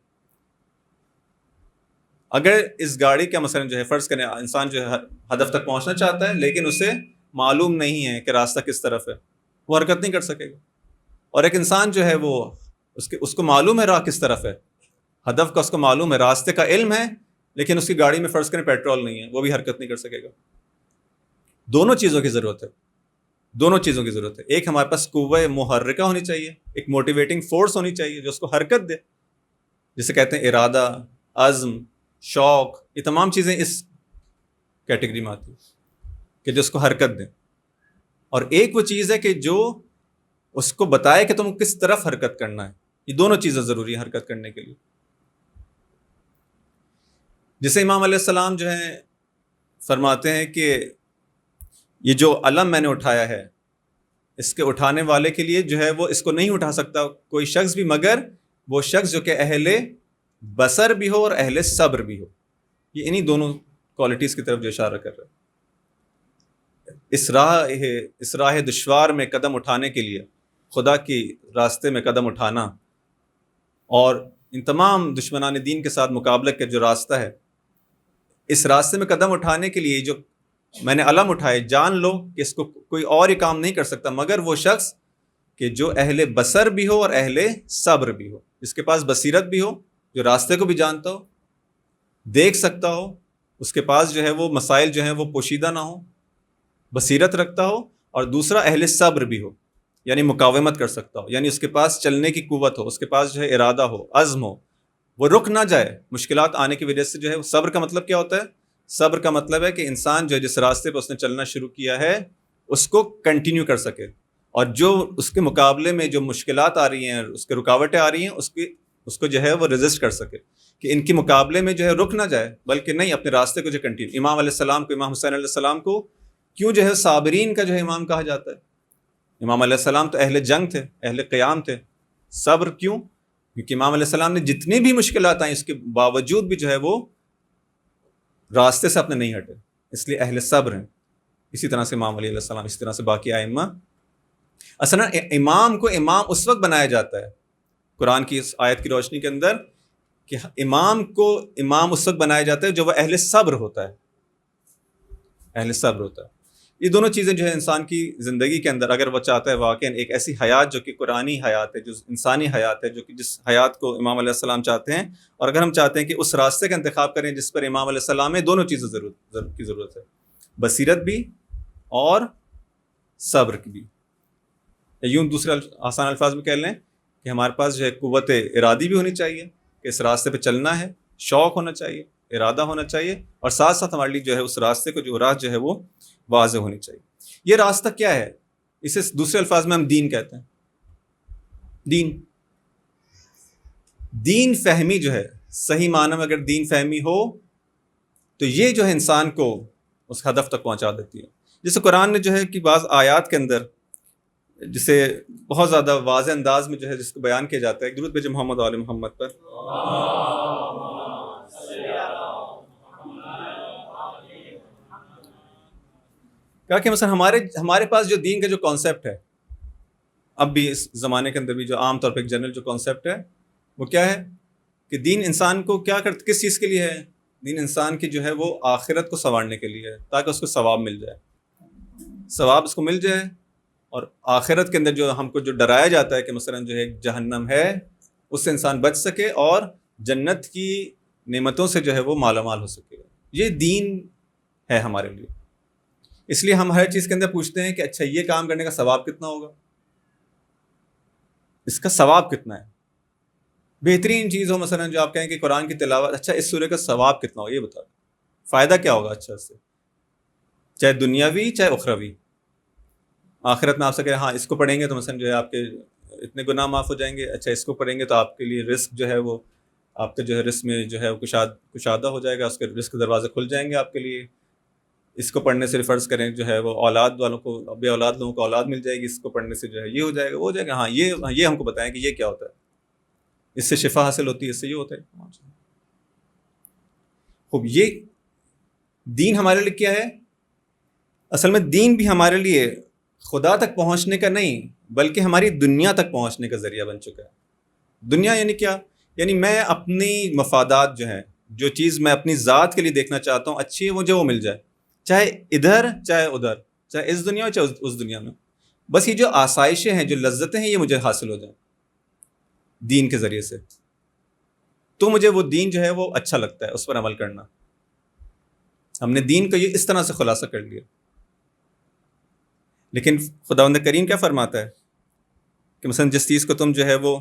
اگر اس گاڑی کا مثلا جو ہے فرض کریں انسان جو ہے ہدف تک پہنچنا چاہتا ہے لیکن اسے معلوم نہیں ہے کہ راستہ کس طرف ہے، وہ حرکت نہیں کر سکے گا. اور ایک انسان جو ہے وہ اس کو معلوم ہے راہ کس طرف ہے، ہدف کا اس کو معلوم ہے، راستے کا علم ہے، لیکن اس کی گاڑی میں فرض کریں پیٹرول نہیں ہے، وہ بھی حرکت نہیں کر سکے گا۔ دونوں چیزوں کی ضرورت ہے، دونوں چیزوں کی ضرورت ہے۔ ایک ہمارے پاس قوہ محرکہ ہونی چاہیے، ایک موٹیویٹنگ فورس ہونی چاہیے جو اس کو حرکت دے، جسے کہتے ہیں ارادہ، عزم، شوق، یہ تمام چیزیں اس کیٹیگری میں آتی ہیں کہ جو اس کو حرکت دیں۔ اور ایک وہ چیز ہے کہ جو اس کو بتائے کہ تم کس طرف حرکت کرنا ہے۔ یہ دونوں چیزیں ضروری ہیں حرکت کرنے کے لیے۔ جسے امام علیہ السلام جو ہیں فرماتے ہیں کہ یہ جو علم میں نے اٹھایا ہے، اس کے اٹھانے والے کے لیے جو ہے وہ اس کو نہیں اٹھا سکتا کوئی شخص بھی، مگر وہ شخص جو کہ اہل بصر بھی ہو اور اہل صبر بھی ہو۔ یہ انہی دونوں کوالٹیز کی طرف جو اشارہ کر رہا ہے۔ اس راہ دشوار میں قدم اٹھانے کے لیے، خدا کی راستے میں قدم اٹھانا اور ان تمام دشمنان دین کے ساتھ مقابلہ کا جو راستہ ہے، اس راستے میں قدم اٹھانے کے لیے جو میں نے علم اٹھائے، جان لو کہ اس کو کوئی اور ہی کام نہیں کر سکتا مگر وہ شخص کہ جو اہل بصر بھی ہو اور اہل صبر بھی ہو، جس کے پاس بصیرت بھی ہو، جو راستے کو بھی جانتا ہو، دیکھ سکتا ہو، اس کے پاس جو ہے وہ مسائل جو ہیں وہ پوشیدہ نہ ہو، بصیرت رکھتا ہو، اور دوسرا اہل صبر بھی ہو، یعنی مقاومت کر سکتا ہو، یعنی اس کے پاس چلنے کی قوت ہو، اس کے پاس جو ہے ارادہ ہو، عزم ہو، وہ رک نہ جائے مشکلات آنے کی وجہ سے۔ جو ہے صبر کا مطلب کیا ہوتا ہے؟ صبر کا مطلب ہے کہ انسان جو ہے جس راستے پہ اس نے چلنا شروع کیا ہے اس کو کنٹینیو کر سکے، اور جو اس کے مقابلے میں جو مشکلات آ رہی ہیں، اس کے رکاوٹیں آ رہی ہیں، اس کو جو ہے وہ ریزسٹ کر سکے، کہ ان کے مقابلے میں جو ہے رک نہ جائے، بلکہ نہیں، اپنے راستے کو جو کنٹینیو۔ امام علیہ السلام کو، امام حسین علیہ السلام کو کیوں جو ہے صابرین کا جو ہے امام کہا جاتا ہے؟ امام علیہ السلام تو اہل جنگ تھے، اہل قیام تھے۔ صبر کیوں؟ کیونکہ امام علیہ السلام نے جتنی بھی مشکلات آئیں اس کے باوجود بھی جو ہے وہ راستے سے اپنے نہیں ہٹے، اس لیے اہل صبر ہیں۔ اسی طرح سے امام علیہ السلام، اسی طرح سے باقی ائمہ۔ اصلا امام کو امام اس وقت بنایا جاتا ہے قرآن کی اس آیت کی روشنی کے اندر کہ امام کو امام اس وقت بنایا جاتا ہے جو وہ اہل صبر ہوتا ہے، اہل صبر ہوتا ہے۔ یہ دونوں چیزیں جو ہے انسان کی زندگی کے اندر، اگر وہ چاہتا ہے واقعاً ایک ایسی حیات جو کہ قرآنی حیات ہے، جو انسانی حیات ہے، جو کہ جس حیات کو امام علیہ السلام چاہتے ہیں، اور اگر ہم چاہتے ہیں کہ اس راستے کا انتخاب کریں جس پر امام علیہ السلام ہے، دونوں چیزیں کی ضرورت ہے، بصیرت بھی اور صبر کی بھی۔ یوں دوسرے آسان الفاظ میں کہہ لیں کہ ہمارے پاس جو ہے قوت ارادی بھی ہونی چاہیے کہ اس راستے پہ چلنا ہے، شوق ہونا چاہیے، ارادہ ہونا چاہیے، اور ساتھ ساتھ ہمارے لیے جو ہے اس راستے کو جو راہ جو ہے وہ واضح ہونی چاہیے۔ یہ راستہ کیا ہے؟ اسے دوسرے الفاظ میں ہم دین کہتے ہیں۔ دین فہمی جو ہے، صحیح معنی میں اگر دین فہمی ہو تو یہ جو ہے انسان کو اس ہدف تک پہنچا دیتی ہے۔ جیسے قرآن نے جو ہے کہ بعض آیات کے اندر جسے بہت زیادہ واضح انداز میں جو ہے جس کو بیان کیا جاتا ہے، درود بھیجیں محمد و آل محمد پر۔ کہا کہ مثلا ہمارے پاس جو دین کا جو کانسیپٹ ہے، اب بھی اس زمانے کے اندر بھی جو عام طور پہ ایک جنرل جو کانسیپٹ ہے وہ کیا ہے کہ دین انسان کو کیا کرتا، کس چیز کے لیے ہے؟ دین انسان کی جو ہے وہ آخرت کو سنوارنے کے لیے ہے، تاکہ اس کو ثواب مل جائے، ثواب اس کو مل جائے، اور آخرت کے اندر جو ہم کو جو ڈرایا جاتا ہے کہ مثلا جو ہے ایک جہنم ہے، اس سے انسان بچ سکے اور جنت کی نعمتوں سے جو ہے وہ مالا مال ہو سکے۔ یہ دین ہے ہمارے لیے۔ اس لیے ہم ہر چیز کے اندر پوچھتے ہیں کہ اچھا یہ کام کرنے کا ثواب کتنا ہوگا، اس کا ثواب کتنا ہے؟ بہترین چیز ہو مثلا جو آپ کہیں کہ قرآن کی تلاوت، اچھا اس سورہ کا ثواب کتنا ہوگا، یہ بتا، فائدہ کیا ہوگا اچھا اس سے، چاہے دنیاوی چاہے اخروی۔ آخرت میں آپ سے کہیں ہاں اس کو پڑھیں گے تو مثلا جو ہے آپ کے اتنے گناہ معاف ہو جائیں گے، اچھا اس کو پڑھیں گے تو آپ کے لیے رزق جو ہے وہ آپ کے جو ہے رزق میں جو ہے کشادہ ہو جائے گا، اس کے رزق کے دروازے کھل جائیں گے آپ کے لیے۔ اس کو پڑھنے سے فرض کریں جو ہے وہ اولاد والوں کو، بے اولاد لوگوں کو اولاد مل جائے گی، اس کو پڑھنے سے جو ہے یہ ہو جائے گا، وہ ہو جائے گا۔ ہاں یہ ہم کو بتائیں کہ یہ کیا ہوتا ہے، اس سے شفا حاصل ہوتی ہے، اس سے یہ ہوتا ہے۔ خوب، یہ دین ہمارے لیے کیا ہے؟ اصل میں دین بھی ہمارے لیے خدا تک پہنچنے کا نہیں بلکہ ہماری دنیا تک پہنچنے کا ذریعہ بن چکا ہے۔ دنیا یعنی کیا؟ یعنی میں اپنی مفادات جو ہیں، جو چیز میں اپنی ذات کے لیے دیکھنا چاہتا ہوں اچھی ہے، مجھے وہ مل جائے، چاہے ادھر چاہے ادھر، چاہے اس دنیا میں چاہے اس دنیا میں، بس یہ جو آسائشیں ہیں، جو لذتیں ہیں، یہ مجھے حاصل ہو جائیں دین کے ذریعے سے۔ تو مجھے وہ دین جو ہے وہ اچھا لگتا ہے اس پر عمل کرنا. ہم نے دین کو یہ اس طرح سے خلاصہ کر لیا. لیکن خداوند کریم کیا فرماتا ہے کہ مثلا جس چیز کو تم جو ہے وہ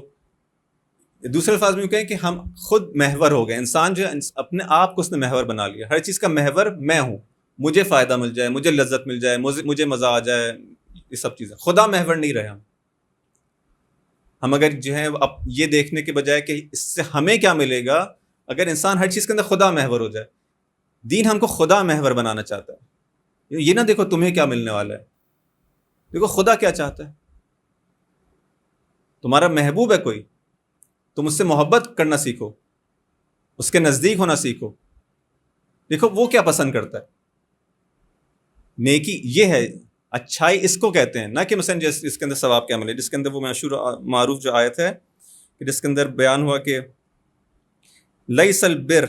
دوسرے الفاظ میں یوں کہیں کہ ہم خود محور ہو گئے. انسان جو ہے اپنے آپ کو اس نے محور بنا لیا. ہر چیز کا محور میں ہوں, مجھے فائدہ مل جائے, مجھے لذت مل جائے, مجھے مزہ آ جائے, یہ سب چیزیں. خدا محور نہیں رہے ہم اگر جو ہے اب یہ دیکھنے کے بجائے کہ اس سے ہمیں کیا ملے گا, اگر انسان ہر چیز کے اندر خدا محور ہو جائے. دین ہم کو خدا محور بنانا چاہتا ہے. یہ نہ دیکھو تمہیں کیا ملنے والا ہے, دیکھو خدا کیا چاہتا ہے. تمہارا محبوب ہے کوئی, تم اس سے محبت کرنا سیکھو, اس کے نزدیک ہونا سیکھو. دیکھو وہ کیا پسند کرتا ہے. نیکی یہ ہے, اچھائی اس کو کہتے ہیں, نہ کہ مثلا اس کے اندر ثواب کیا ملے. جس کے اندر وہ مشہور معروف جو آیت ہے کہ جس کے اندر بیان ہوا کہ لیس البر,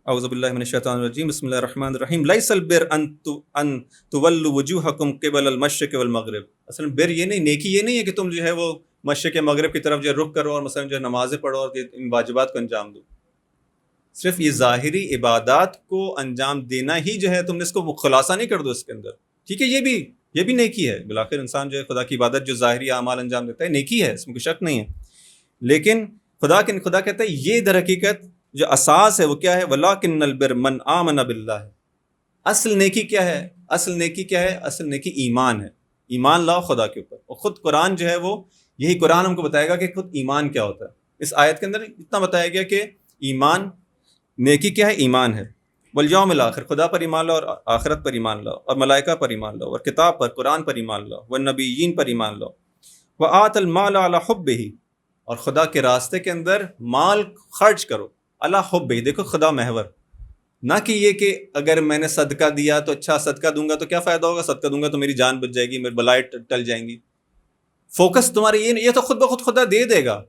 اعوذ باللہ من الشیطان الرجیم, بسم اللہ الرحمن الرحیم, لیس البر ان تولوا وجوہکم قبل المشرق والمغرب. اصل بر یہ نہیں, نیکی یہ نہیں ہے کہ تم جو ہے وہ مشرق مغرب کی طرف جو ہے رخ کرو اور مثلا جو ہے نمازیں پڑھو اور ان واجبات کو انجام دو. صرف یہ ظاہری عبادات کو انجام دینا ہی جو ہے تم نے اس کو خلاصہ نہیں کر دو اس کے اندر. ٹھیک ہے, یہ بھی نیکی ہے. بالآخر انسان جو ہے خدا کی عبادت جو ظاہری اعمال انجام دیتا ہے نیکی ہے, اس میں کوئی شک نہیں ہے. لیکن خدا کہتا ہے یہ در حقیقت جو اساس ہے وہ کیا ہے, وَلَٰكِنَّ الْبِرَّ مَنْ آمَنَ بِاللَّهِ. اصل نیکی کیا ہے, اصل نیکی ایمان ہے. ایمان لاؤ خدا کے اوپر. اور خود قرآن جو ہے وہ یہی قرآن ہم کو بتائے گا کہ خود ایمان کیا ہوتا ہے. اس آیت کے اندر اتنا بتایا گیا کہ ایمان, نیکی کیا ہے, ایمان ہے. والیوم الآخر, خدا پر ایمان لاؤ اور آخرت پر ایمان لاؤ اور ملائکہ پر ایمان لاؤ اور کتاب پر, قرآن پر ایمان لاؤ, والنبیین پر ایمان لاؤ. وآت المال علی حبہ, اور خدا کے راستے کے اندر مال خرچ کرو علی حبہ. دیکھو خدا محور, نہ کہ یہ کہ اگر میں نے صدقہ دیا تو اچھا صدقہ دوں گا تو کیا فائدہ ہوگا, صدقہ دوں گا تو میری جان بچ جائے گی, میری بلائیں ٹل جائیں گی. فوکس تمہارے یہ تو خود بخود خدا دے دے گا.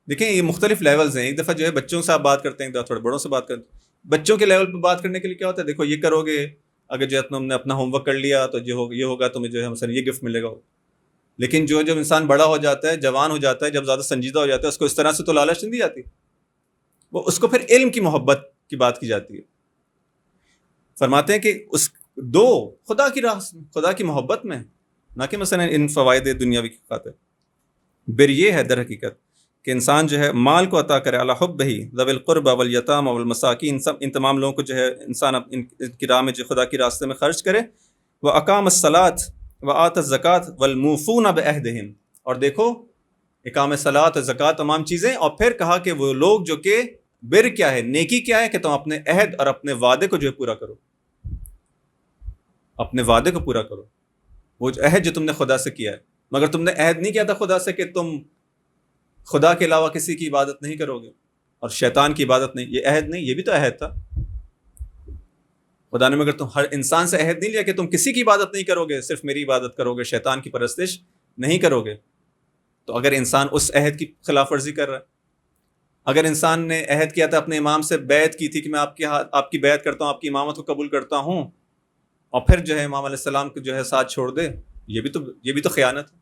دیکھیں یہ مختلف لیولز ہیں. ایک دفعہ جو ہے بچوں سے آپ بات کرتے ہیں, ایک دفعہ تھوڑے بڑوں سے بات کرتے ہیں. بچوں کے لیول پہ بات کرنے کے لیے کیا ہوتا ہے, دیکھو یہ کرو گے, اگر جو ہے تم نے اپنا ہوم ورک کر لیا تو یہ ہوگا, تمہیں جو ہے مثلا یہ گفٹ ملے گا. لیکن جب انسان بڑا ہو جاتا ہے, جوان ہو جاتا ہے, جب زیادہ سنجیدہ ہو جاتا ہے, اس کو اس طرح سے تو لالچ نہیں دی جاتی, وہ اس کو پھر علم کی محبت کی بات کی جاتی ہے. فرماتے ہیں کہ اس دو خدا کی راہ, خدا کی محبت میں, نہ کہ مثلا ان فوائد دنیاوی کی خاطر. بر یہ ہے در حقیقت کہ انسان جو ہے مال کو عطا کرے علی حبہ ذوی القربى والیتامى والمساکین. ان تمام لوگوں کو جو ہے انسان ان کی راہ میں جو خدا کی راستے میں خرچ کرے. واقام الصلاۃ وآت الزکاۃ والموفون بعہدہم, اور دیکھو اقام صلاۃ اور زکوٰۃ تمام چیزیں, اور پھر کہا کہ وہ لوگ جو کہ بر کیا ہے, نیکی کیا ہے, کہ تم اپنے عہد اور اپنے وعدے کو جو ہے پورا کرو, اپنے وعدے کو پورا کرو. وہ جو عہد جو تم نے خدا سے کیا ہے, مگر تم نے عہد نہیں کیا تھا خدا سے کہ تم خدا کے علاوہ کسی کی عبادت نہیں کرو گے اور شیطان کی عبادت نہیں. یہ عہد نہیں, یہ بھی تو عہد تھا خدا نے. مگر تم ہر انسان سے عہد نہیں لیا کہ تم کسی کی عبادت نہیں کرو گے, صرف میری عبادت کرو گے, شیطان کی پرستش نہیں کرو گے. تو اگر انسان اس عہد کی خلاف ورزی کر رہا ہے, اگر انسان نے عہد کیا تھا اپنے امام سے, بیعت کی تھی کہ میں آپ کی بیعت کرتا ہوں, آپ کی امامت کو قبول کرتا ہوں, اور پھر جو ہے امام علیہ السلام کو جو ہے ساتھ چھوڑ دے, یہ بھی تو خیانت ہے.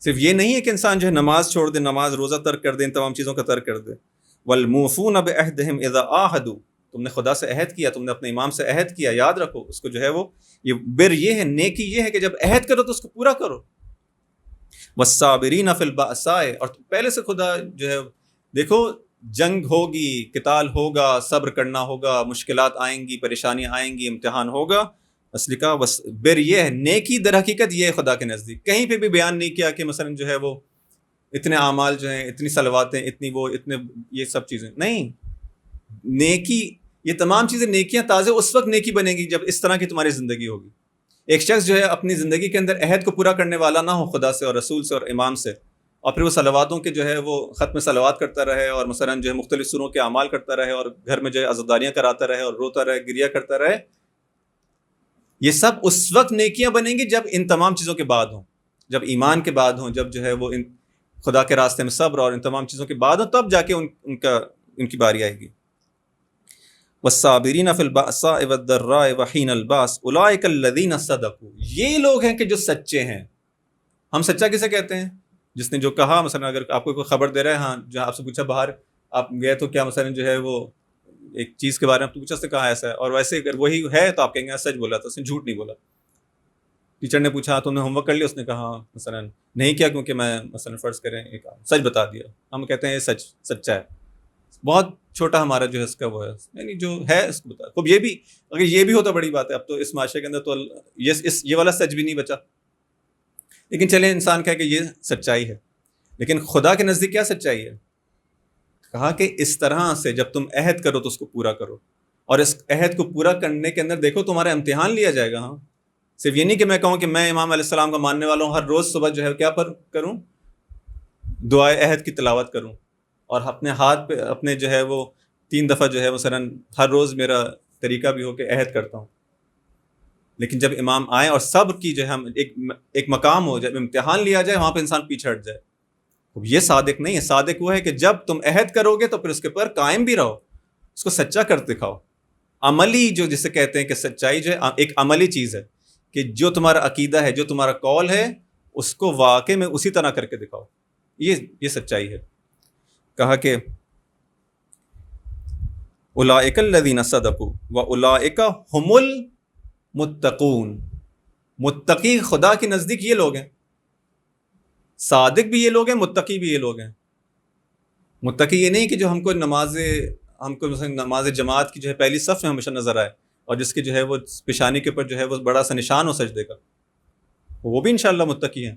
صرف یہ نہیں ہے کہ انسان جو ہے نماز چھوڑ دے, نماز روزہ ترک کر دے, ان تمام چیزوں کا ترک کر دے. والموفون بعہدہم اذا عاہدوا, تم نے خدا سے عہد کیا, تم نے اپنے امام سے عہد کیا, یاد رکھو اس کو جو ہے وہ, یہ بر یہ ہے, نیکی یہ ہے کہ جب عہد کرو تو اس کو پورا کرو. والصابرین فی البأساء, اور پہلے سے خدا جو ہے دیکھو جنگ ہوگی, قتال ہوگا, صبر کرنا ہوگا, مشکلات آئیں گی, پریشانیاں آئیں گی, امتحان ہوگا. اصلی کا بر یہ ہے, نیکی در حقیقت یہ ہے خدا کے نزدیک. کہیں پہ بھی بیان نہیں کیا کہ مثلا جو ہے وہ اتنے اعمال جو ہیں, اتنی صلواتیں, اتنے یہ سب چیزیں نہیں. نیکی, یہ تمام چیزیں نیکیاں تازہ اس وقت نیکی بنے گی جب اس طرح کی تمہاری زندگی ہوگی. ایک شخص جو ہے اپنی زندگی کے اندر عہد کو پورا کرنے والا نہ ہو خدا سے اور رسول سے اور امام سے, اور پھر وہ صلواتوں کے جو ہے وہ ختم صلوات کرتا رہے, اور مثلا جو ہے مختلف سوروں کے اعمال کرتا رہے, اور گھر میں جو ہے عزاداریاں کراتا رہے, اور روتا رہے, گریا کرتا رہے. یہ سب اس وقت نیکیاں بنیں گی جب ان تمام چیزوں کے بعد ہوں, جب ایمان کے بعد ہوں, جب جو ہے وہ خدا کے راستے میں صبر اور ان تمام چیزوں کے بعد ہوں, تب جا کے ان کی باری آئے گی. والصابرین فی البأساء والضراء وحین الباس اولئک الذین صدقوا, یہ لوگ ہیں کہ جو سچے ہیں. ہم سچا کسے کہتے ہیں؟ جس نے جو کہا، مثلا اگر آپ کو کوئی خبر دے رہا ہے، ہاں جو آپ سے پوچھا باہر آپ گئے تو کیا مثلا جو ہے وہ ایک چیز کے بارے میں پوچھا، اس نے کہا ایسا ہے، اور ویسے اگر وہی ہے تو آپ کہیں گے سچ بولا تھا، اس نے جھوٹ نہیں بولا. ٹیچر نے پوچھا تم نے ہوم ورک کر لیا، اس نے کہا مثلا نہیں کیا کیونکہ میں مثلا فرض کریں ایک سچ بتا دیا، ہم کہتے ہیں یہ سچا ہے. بہت چھوٹا ہمارا جو ہے اس کا وہ ہے، یعنی جو ہے اس کو بتا. اب یہ بھی اگر یہ بھی ہوتا بڑی بات ہے. اب تو اس معاشرے کے اندر تو یہ والا سچ بھی نہیں بچا. لیکن چلے انسان کہے کہ یہ سچائی ہے، لیکن خدا کے نزدیک کیا سچائی ہے؟ کہا کہ اس طرح سے جب تم عہد کرو تو اس کو پورا کرو، اور اس عہد کو پورا کرنے کے اندر دیکھو تمہارا امتحان لیا جائے گا. ہاں صرف یہ نہیں کہ میں کہوں کہ میں امام علیہ السلام کا ماننے والا ہوں، ہر روز صبح جو ہے کیا پر کروں، دعائے عہد کی تلاوت کروں، اور اپنے ہاتھ پہ اپنے جو ہے وہ 3 دفعہ جو ہے مثلا ہر روز میرا طریقہ بھی ہو کہ عہد کرتا ہوں. لیکن جب امام آئے اور سب کی جو ہے ہم ایک مقام ہو، جب امتحان لیا جائے وہاں پہ انسان پیچھے ہٹ جائے. یہ صادق نہیں ہے. صادق وہ ہے کہ جب تم عہد کرو گے تو پھر اس کے پر قائم بھی رہو، اس کو سچا کر دکھاؤ. عملی جو جسے کہتے ہیں کہ سچائی جو ہے ایک عملی چیز ہے، کہ جو تمہارا عقیدہ ہے، جو تمہارا قول ہے، اس کو واقع میں اسی طرح کر کے دکھاؤ. یہ سچائی ہے. کہا کہ اولئک الذین صدقوا واولئک ھم المتقون. متقی خدا کے نزدیک یہ لوگ ہیں، صادق بھی یہ لوگ ہیں، متقی بھی یہ لوگ ہیں. متقی یہ نہیں کہ جو ہم کو مثلا نماز جماعت کی جو ہے پہلی صف میں ہمیشہ نظر آئے، اور جس کے جو ہے وہ پیشانی کے اوپر جو ہے وہ بڑا سا نشان ہو سجدے کا، وہ بھی انشاءاللہ متقی ہیں.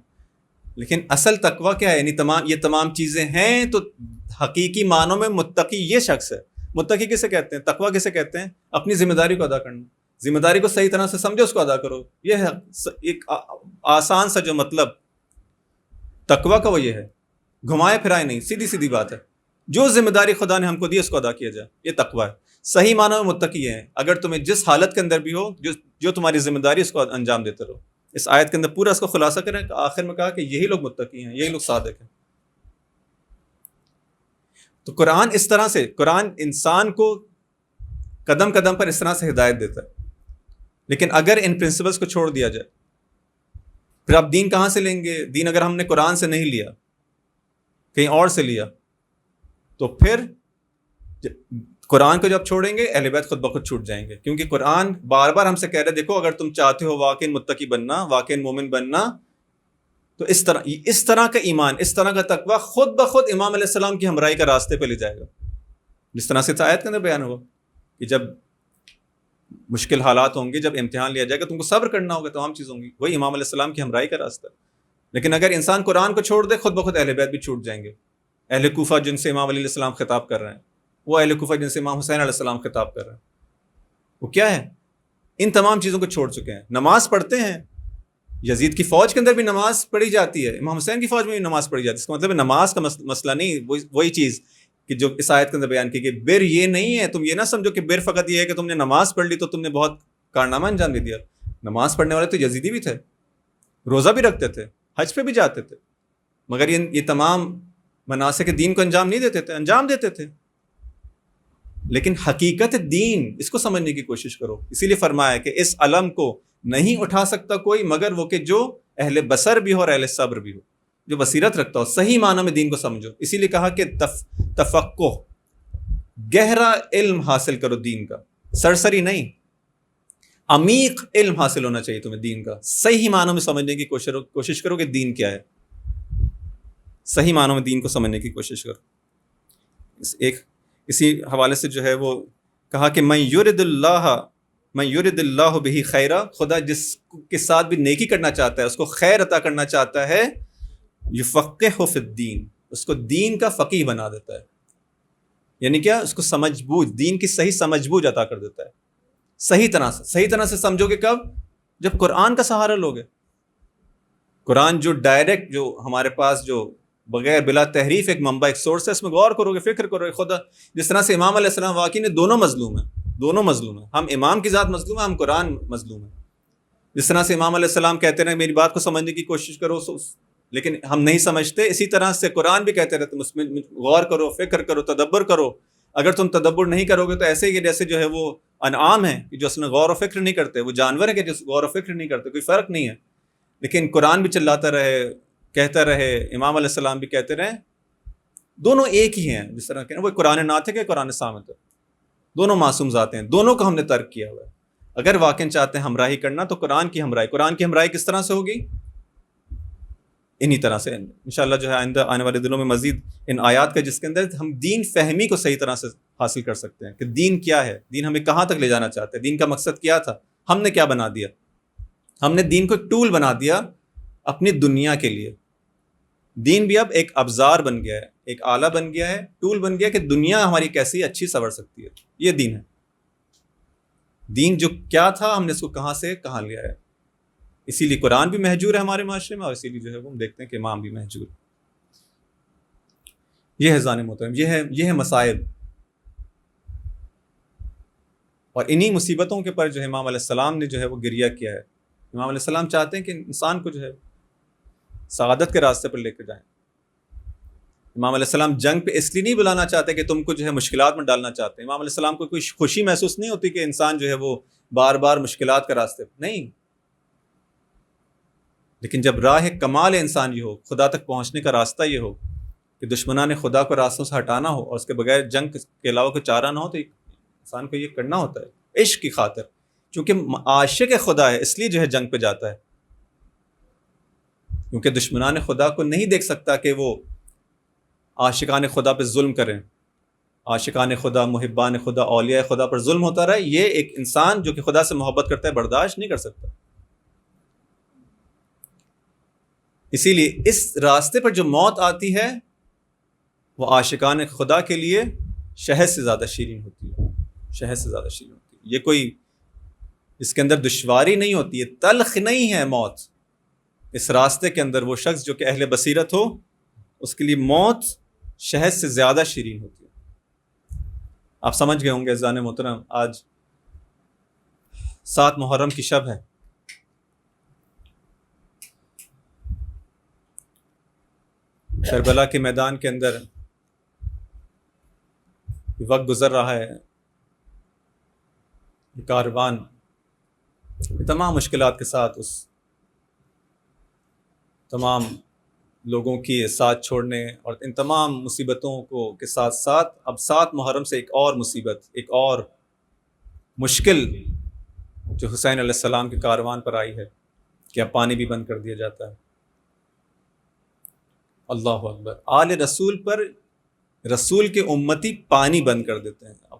لیکن اصل تقویٰ کیا ہے؟ یعنی یہ تمام چیزیں ہیں تو حقیقی معنوں میں متقی یہ شخص ہے. متقی کسے کہتے ہیں؟ تقویٰ کسے کہتے ہیں؟ اپنی ذمہ داری کو ادا کرنا. ذمہ داری کو صحیح طرح سے سمجھو، اس کو ادا کرو. یہ ہے ایک آسان سا جو مطلب تقویٰ کا، وہ یہ ہے. گھمائے پھرائے نہیں، سیدھی سیدھی بات ہے. جو ذمہ داری خدا نے ہم کو دی اس کو ادا کیا جائے، یہ تقویٰ ہے. صحیح معنوں میں متقی ہے اگر تمہیں جس حالت کے اندر بھی ہو، جو تمہاری ذمہ داری اس کو انجام دیتے رہو. اس آیت کے اندر پورا اس کو خلاصہ کریں، آخر میں کہا کہ یہی لوگ متقی ہیں، یہی لوگ صادق ہیں. تو قرآن اس طرح سے، قرآن انسان کو قدم قدم پر اس طرح سے ہدایت دیتا ہے. لیکن اگر ان پرنسپلز کو چھوڑ دیا جائے، پھر آپ دین کہاں سے لیں گے؟ دین اگر ہم نے قرآن سے نہیں لیا، کہیں اور سے لیا، تو پھر قرآن کو جب چھوڑیں گے اہل بیت خود بخود چھوٹ جائیں گے. کیونکہ قرآن بار بار ہم سے کہہ رہا ہے دیکھو اگر تم چاہتے ہو واقعی متقی بننا، واقعی مومن بننا، تو اس طرح کا ایمان، اس طرح کا تقویٰ خود بخود امام علیہ السلام کی ہمراہی کا راستے پہ لے جائے گا. جس طرح سے آیت کے اندر بیان ہوا کہ جب مشکل حالات ہوں گے، جب امتحان لیا جائے گا، تم کو صبر کرنا ہوگا، تمام چیز ہوں گی، وہی امام علیہ السلام کی ہمراہی کا راستہ ہے. لیکن اگر انسان قرآن کو چھوڑ دے، خود بخود اہل بیت بھی چھوٹ جائیں گے. اہل کوفہ جن سے امام علیہ السلام خطاب کر رہے ہیں، وہ اہل کوفہ جن سے امام حسین علیہ السلام خطاب کر رہے ہیں، وہ کیا ہے؟ ان تمام چیزوں کو چھوڑ چکے ہیں. نماز پڑھتے ہیں، یزید کی فوج کے اندر بھی نماز پڑھی جاتی ہے، امام حسین کی فوج میں بھی نماز پڑھی جاتی ہے. اس کا مطلب ہے نماز کا مسئلہ نہیں. وہی چیز کہ جو اس آیت کے اندر بیان کی کہ بر یہ نہیں ہے. تم یہ نہ سمجھو کہ بر فقط یہ ہے کہ تم نے نماز پڑھ لی تو تم نے بہت کارنامہ انجام دے دیا. نماز پڑھنے والے تو یزیدی بھی تھے، روزہ بھی رکھتے تھے، حج پہ بھی جاتے تھے، مگر یہ تمام مناسک دین کو انجام نہیں دیتے تھے، انجام دیتے تھے. لیکن حقیقت دین اس کو سمجھنے کی کوشش کرو. اسی لیے فرمایا کہ اس علم کو نہیں اٹھا سکتا کوئی مگر وہ کہ جو اہل بصر بھی ہو اور اہل صبر بھی ہو، جو بصیرت رکھتا ہو. صحیح معنی میں دین کو سمجھو. اسی لیے کہا کہ تفقہ، گہرا علم حاصل کرو دین کا، سرسری نہیں، عمیق علم حاصل ہونا چاہیے تمہیں دین کا. صحیح معنوں میں سمجھنے کی کوشش کرو کہ دین کیا ہے. صحیح معنوں میں دین کو سمجھنے کی کوشش کرو. اسی حوالے سے جو ہے وہ کہا کہ من یرد اللہ بہ خیرا، خدا جس کے ساتھ بھی نیکی کرنا چاہتا ہے، اس کو خیر عطا کرنا چاہتا ہے، یفقہہ فی الدین، اس کو دین کا فقیہ بنا دیتا ہے. یعنی کیا؟ اس کو سمجھ بوجھ، دین کی صحیح سمجھ بوجھ عطا کر دیتا ہے. صحیح طرح سے سمجھو گے کب؟ جب قرآن کا سہارا لوگے. قرآن جو ڈائریکٹ، جو ہمارے پاس جو بغیر بلا تحریف ایک منبع، ایک سورس ہے، اس میں غور کرو گے، فکر کرو گے. خدا جس طرح سے امام علیہ السلام واقعی نے دونوں مظلوم ہیں. ہم امام کی ذات مظلوم ہے، ہم قرآن مظلوم ہے. جس طرح سے امام علیہ السلام کہتے ہیں میری بات کو سمجھنے کی کوشش کرو، لیکن ہم نہیں سمجھتے، اسی طرح سے قرآن بھی کہتے رہتے اس میں غور کرو، فکر کرو، تدبر کرو. اگر تم تدبر نہیں کرو گے تو ایسے ہی جیسے جو ہے وہ انعام ہیں کہ جو اصل میں غور و فکر نہیں کرتے، وہ جانور ہیں کہ جو غور و فکر نہیں کرتے، کوئی فرق نہیں ہے. لیکن قرآن بھی چلاتا رہے کہتا رہے، امام علیہ السلام بھی کہتے رہے، دونوں ایک ہی ہیں. جس طرح کہ وہ قرآن نعت ہے کہ قرآن صامت ہے، دونوں معصوم ذات ہیں، دونوں کو ہم نے ترک کیا ہوا ہے. اگر واقعی چاہتے ہیں ہمراہی کرنا تو قرآن کی ہمراہی کس طرح سے ہوگی؟ انہی طرح سے. انشاءاللہ جو ہے آئندہ آنے والے دنوں میں مزید ان آیات کا، جس کے اندر ہم دین فہمی کو صحیح طرح سے حاصل کر سکتے ہیں کہ دین کیا ہے، دین ہمیں کہاں تک لے جانا چاہتا ہے، دین کا مقصد کیا تھا، ہم نے کیا بنا دیا. ہم نے دین کو ایک ٹول بنا دیا اپنی دنیا کے لیے. دین بھی اب ایک ابزار بن گیا ہے، ایک آلہ بن گیا ہے، ٹول بن گیا کہ دنیا ہماری کیسی اچھی سنور سکتی ہے. یہ دین ہے. دین جو کیا تھا ہم نے اس کو کہاں سے کہاں لیا ہے. اسی لیے قرآن بھی مہجور ہے ہمارے معاشرے میں، اور اسی لیے جو ہے وہ ہم دیکھتے ہیں کہ امام بھی مہجور. یہ ہے ذان محترم، یہ ہے مصائب. اور انہی مصیبتوں کے پر جو ہے امام علیہ السلام نے جو ہے وہ گریہ کیا ہے. امام علیہ السلام چاہتے ہیں کہ انسان کو جو ہے سعادت کے راستے پر لے کر جائیں. امام علیہ السلام جنگ پہ اس لیے نہیں بلانا چاہتے کہ تم کو جو ہے مشکلات میں ڈالنا چاہتے ہیں. امام علیہ السلام کو کوئی خوشی محسوس نہیں ہوتی کہ انسان جو ہے وہ بار بار مشکلات کا راستے پر نہیں. لیکن جب راہ کمال انسان یہ ہو، خدا تک پہنچنے کا راستہ یہ ہو کہ دشمنان خدا کو راستوں سے ہٹانا ہو اور اس کے بغیر جنگ کے علاوہ کوئی چارہ نہ ہو، تو انسان کو یہ کرنا ہوتا ہے عشق کی خاطر. چونکہ عاشق خدا ہے اس لیے جو ہے جنگ پہ جاتا ہے، کیونکہ دشمنان خدا کو نہیں دیکھ سکتا کہ وہ عاشقان خدا پہ ظلم کریں. عاشقان خدا، محبان خدا، اولیاء خدا پر ظلم ہوتا رہے، یہ ایک انسان جو کہ خدا سے محبت کرتا ہے برداشت نہیں کر سکتا. اسی لیے اس راستے پر جو موت آتی ہے وہ عاشقان خدا کے لیے شہد سے زیادہ شیرین ہوتی ہے. شہد سے زیادہ شیرین ہوتی ہے. یہ کوئی اس کے اندر دشواری نہیں ہوتی ہے، تلخ نہیں ہے موت. اس راستے کے اندر وہ شخص جو کہ اہل بصیرت ہو، اس کے لیے موت شہد سے زیادہ شیرین ہوتی ہے. آپ سمجھ گئے ہوں گے عزیزان محترم، آج 7 محرم کی شب ہے. کربلا کے میدان کے اندر وقت گزر رہا ہے. یہ کاروان تمام مشکلات کے ساتھ اس تمام لوگوں کی ساتھ چھوڑنے اور ان تمام مصیبتوں کو کے ساتھ ساتھ اب 7 محرم سے ایک اور مصیبت، ایک اور مشکل جو حسین علیہ السلام کے کاروان پر آئی ہے کہ اب پانی بھی بند کر دیا جاتا ہے. اللہ اکبر. آل رسول پر رسول کے امتی پانی بند کر دیتے ہیں. اب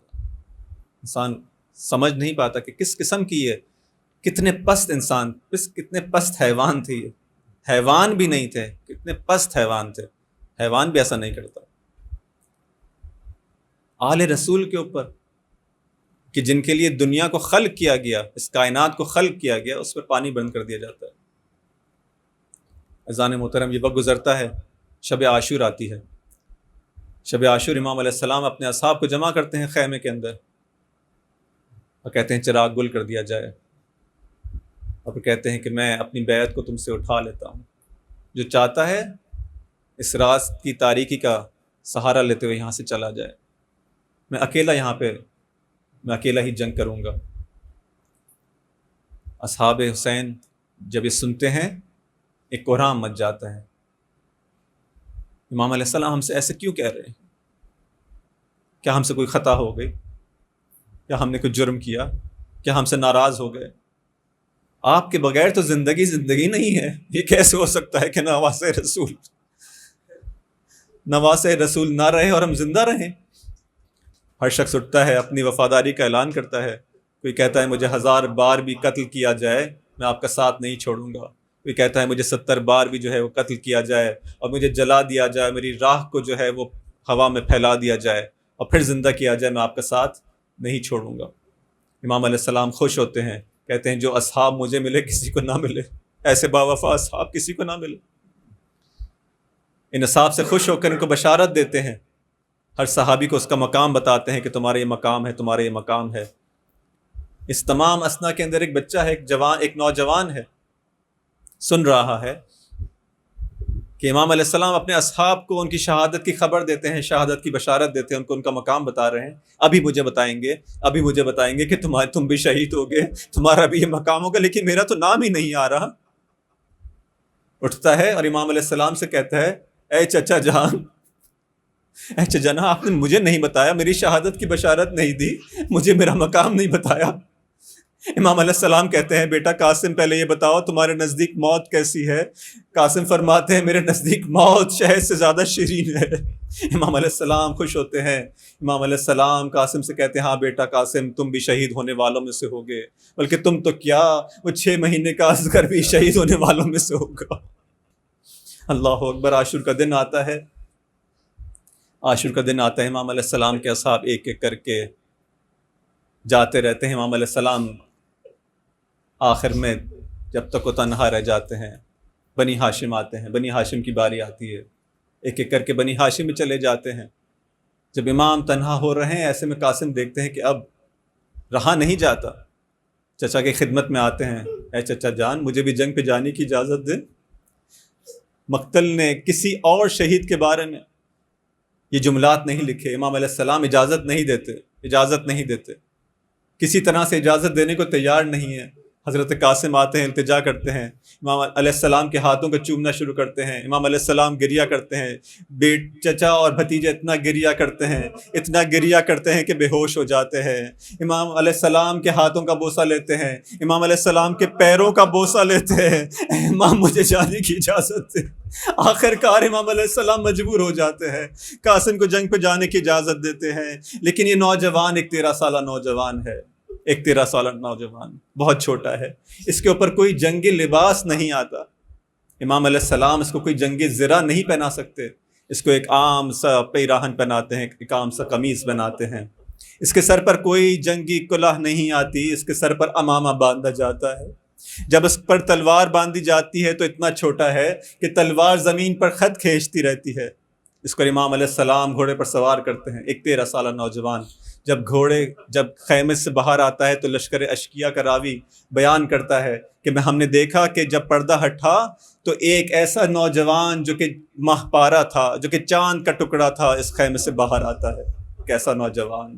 انسان سمجھ نہیں پاتا کہ کس قسم کی یہ کتنے پست انسان، کتنے پست حیوان تھے. یہ حیوان بھی نہیں تھے، کتنے پست حیوان تھے. حیوان بھی ایسا نہیں کرتا. آل رسول کے اوپر کہ جن کے لیے دنیا کو خلق کیا گیا، اس کائنات کو خلق کیا گیا، اس پر پانی بند کر دیا جاتا ہے. اذان محترم، یہ وقت گزرتا ہے، شب عاشور آتی ہے. شب عاشور امام علیہ السلام اپنے اصحاب کو جمع کرتے ہیں خیمے کے اندر اور کہتے ہیں چراغ گل کر دیا جائے، اور پھر کہتے ہیں کہ میں اپنی بیعت کو تم سے اٹھا لیتا ہوں. جو چاہتا ہے اس رات کی تاریکی کا سہارا لیتے ہوئے یہاں سے چلا جائے. میں اکیلا یہاں پہ، میں اکیلا ہی جنگ کروں گا. اصحاب حسین جب یہ سنتے ہیں ایک کوہرام مچ جاتا ہے. امام علیہ السلام ہم سے ایسے کیوں کہہ رہے ہیں؟ کیا ہم سے کوئی خطا ہو گئی؟ کیا ہم نے کوئی جرم کیا؟ کیا ہم سے ناراض ہو گئے؟ آپ کے بغیر تو زندگی نہیں ہے. یہ کیسے ہو سکتا ہے کہ نواز رسول نہ رہے اور ہم زندہ رہیں؟ ہر شخص اٹھتا ہے، اپنی وفاداری کا اعلان کرتا ہے. کوئی کہتا ہے مجھے 1000 بار بھی قتل کیا جائے میں آپ کا ساتھ نہیں چھوڑوں گا. کوئی کہتا ہے مجھے 70 بار بھی جو ہے وہ قتل کیا جائے اور مجھے جلا دیا جائے، میری راہ کو جو ہے وہ ہوا میں پھیلا دیا جائے اور پھر زندہ کیا جائے، میں آپ کا ساتھ نہیں چھوڑوں گا. امام علیہ السلام خوش ہوتے ہیں، کہتے ہیں جو اصحاب مجھے ملے کسی کو نہ ملے، ایسے باوفا اصحاب کسی کو نہ ملے. ان اصحاب سے خوش ہو کر ان کو بشارت دیتے ہیں. ہر صحابی کو اس کا مقام بتاتے ہیں کہ تمہارا یہ مقام ہے، تمہارا یہ مقام ہے. اس تمام اثنا کے اندر ایک بچہ ہے، ایک نوجوان ہے، سن رہا ہے کہ امام علیہ السلام اپنے اصحاب کو ان کی شہادت کی خبر دیتے ہیں، شہادت کی بشارت دیتے ہیں، ان کا مقام بتا رہے ہیں. ابھی مجھے بتائیں گے کہ تم بھی شہید ہو گئے، تمہارا بھی یہ مقام ہوگا، لیکن میرا تو نام ہی نہیں آ رہا. اٹھتا ہے اور امام علیہ السلام سے کہتا ہے اے چچا جان، اے چچا جان، آپ نے مجھے نہیں بتایا، میری شہادت کی بشارت نہیں دی، مجھے میرا مقام نہیں بتایا۔ امام علیہ السلام کہتے ہیں بیٹا قاسم پہلے یہ بتاؤ تمہارے نزدیک موت کیسی ہے؟ قاسم فرماتے ہیں میرے نزدیک موت شہد سے زیادہ شیرین ہے۔ امام علیہ السلام خوش ہوتے ہیں۔ امام علیہ السلام قاسم سے کہتے ہیں ہاں بیٹا قاسم، تم بھی شہید ہونے والوں میں سے ہوگے، بلکہ تم تو کیا، وہ 6 مہینے کا اصغر بھی شہید ہونے والوں میں سے ہوگا۔ اللہ اکبر۔ عاشور کا دن آتا ہے، عاشور کا دن آتا ہے، امام علیہ السلام کے اصحاب ایک ایک کر کے جاتے رہتے ہیں۔ امام علیہ السلام آخر میں جب تک وہ تنہا رہ جاتے ہیں، بنی ہاشم آتے ہیں، بنی ہاشم کی باری آتی ہے، ایک ایک کر کے بنی ہاشم میں چلے جاتے ہیں۔ جب امام تنہا ہو رہے ہیں، ایسے میں قاسم دیکھتے ہیں کہ اب رہا نہیں جاتا، چچا کی خدمت میں آتے ہیں، اے چچا جان مجھے بھی جنگ پہ جانے کی اجازت دے۔ مقتل نے کسی اور شہید کے بارے میں یہ جملات نہیں لکھے، امام علیہ السلام اجازت نہیں دیتے، کسی طرح سے اجازت دینے کو تیار نہیں ہے۔ حضرت قاسم آتے ہیں، التجا کرتے ہیں، امام علیہ السلام کے ہاتھوں کو چومنا شروع کرتے ہیں۔ امام علیہ السلام گریہ کرتے ہیں، چچا اور بھتیجے اتنا گریہ کرتے ہیں کہ بے ہوش ہو جاتے ہیں۔ امام علیہ السلام کے ہاتھوں کا بوسہ لیتے ہیں، امام علیہ السلام کے پیروں کا بوسہ لیتے ہیں، امام مجھے جانے کی اجازت دے۔ آخر کار امام علیہ السلام مجبور ہو جاتے ہیں، قاسم کو جنگ پہ جانے کی اجازت دیتے ہیں۔ لیکن یہ نوجوان ایک 13 سالہ نوجوان ہے، ایک 13 سالہ نوجوان بہت چھوٹا ہے، اس کے اوپر کوئی جنگی لباس نہیں آتا۔ امام علیہ السلام اس کو کوئی جنگی زرہ نہیں پہنا سکتے، اس کو ایک عام سا پیراہن پہناتے ہیں، ایک عام سا قمیص بناتے ہیں۔ اس کے سر پر کوئی جنگی کلاه نہیں آتی، اس کے سر پر امامہ باندھا جاتا ہے۔ جب اس پر تلوار باندھی جاتی ہے تو اتنا چھوٹا ہے کہ تلوار زمین پر خط کھینچتی رہتی ہے۔ اس کو امام علیہ السلام گھوڑے پر سوار کرتے ہیں، ایک 13 سالہ نوجوان۔ جب خیمے سے باہر آتا ہے تو لشکر اشکیا کا راوی بیان کرتا ہے کہ ہم نے دیکھا کہ جب پردہ ہٹا تو ایک ایسا نوجوان جو کہ ماہ پارا تھا، جو کہ چاند کا ٹکڑا تھا، اس خیمے سے باہر آتا ہے۔ کیسا نوجوان!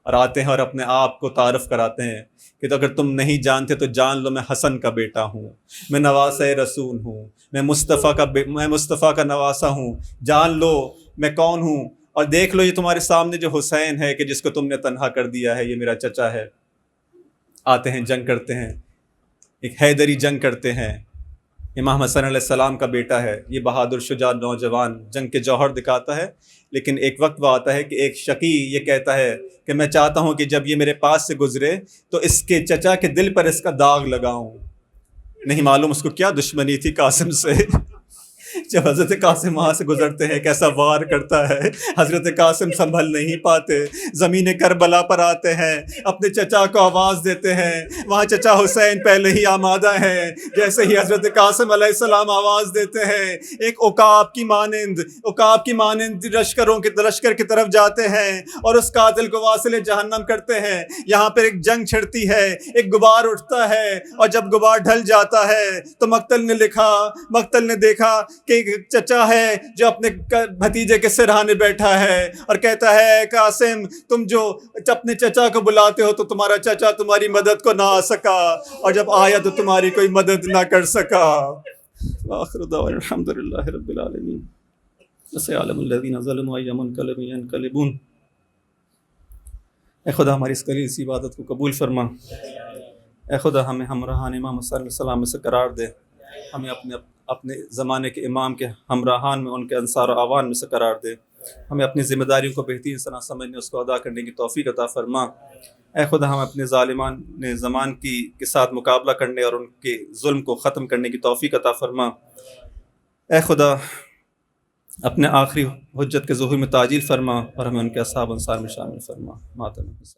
اور آتے ہیں اور اپنے آپ کو تعارف کراتے ہیں کہ تو اگر تم نہیں جانتے تو جان لو میں حسن کا بیٹا ہوں، میں نواسہ رسول ہوں، میں مصطفیٰ کا نواسہ ہوں، جان لو میں کون ہوں۔ اور دیکھ لو یہ تمہارے سامنے جو حسین ہے کہ جس کو تم نے تنہا کر دیا ہے، یہ میرا چچا ہے۔ آتے ہیں، جنگ کرتے ہیں، ایک حیدری جنگ کرتے ہیں، امام حسن علیہ السلام کا بیٹا ہے۔ یہ بہادر شجاع نوجوان جنگ کے جوہر دکھاتا ہے، لیکن ایک وقت وہ آتا ہے کہ ایک شقی یہ کہتا ہے کہ میں چاہتا ہوں کہ جب یہ میرے پاس سے گزرے تو اس کے چچا کے دل پر اس کا داغ لگاؤں۔ نہیں معلوم اس کو کیا دشمنی تھی قاسم سے۔ جب حضرت قاسم وہاں سے گزرتے ہیں کیسا وار کرتا ہے، حضرت قاسم سنبھل نہیں پاتے، زمین کربلا پر آتے ہیں، اپنے چچا کو آواز دیتے ہیں۔ وہاں چچا حسین پہلے ہی آمادہ ہیں۔ جیسے ہی حضرت قاسم علیہ السلام آواز دیتے ہیں، ایک عقاب کی مانند لشکر کی طرف جاتے ہیں اور اس قاتل کو واصل جہنم کرتے ہیں۔ یہاں پر ایک جنگ چھڑتی ہے، ایک غبار اٹھتا ہے، اور جب غبار ڈھل جاتا ہے تو مقتل نے دیکھا کہ ایک چچا ہے جو اپنے بھتیجے کے سرہانے بیٹھا ہے اور کہتا ہے قاسم تم جو اپنے چچا کو بلاتے ہو تو تمہارا چچا تمہاری مدد کو نہ آ سکا، اور جب آیا تو تمہاری کوئی مدد نہ کر سکا۔ آخر دعوانا الحمدللہ رب العالمین۔ سيعلم الذين ظلموا أي منقلب ينقلبون۔ اے خدا ہماری اس قلیل سی عبادت کو قبول فرما، اے خدا ہمیں ہمراہان امام حسن علیہ السلام میں سے قرار دے، ہمیں اپنے زمانے کے امام کے ہمراہان میں، ان کے انصار و اعوان میں سے قرار دے، ہمیں اپنی ذمہ داریوں کو بہترین طرح سمجھنے، اس کو ادا کرنے کی توفیق عطا فرما۔ اے خدا ہم اپنے ظالمان زمان کے ساتھ مقابلہ کرنے اور ان کے ظلم کو ختم کرنے کی توفیق عطا فرما۔ اے خدا اپنے آخری حجت کے ظہور میں تعجیل فرما اور ہمیں ان کے اصحاب انصار میں شامل فرما۔ ماتم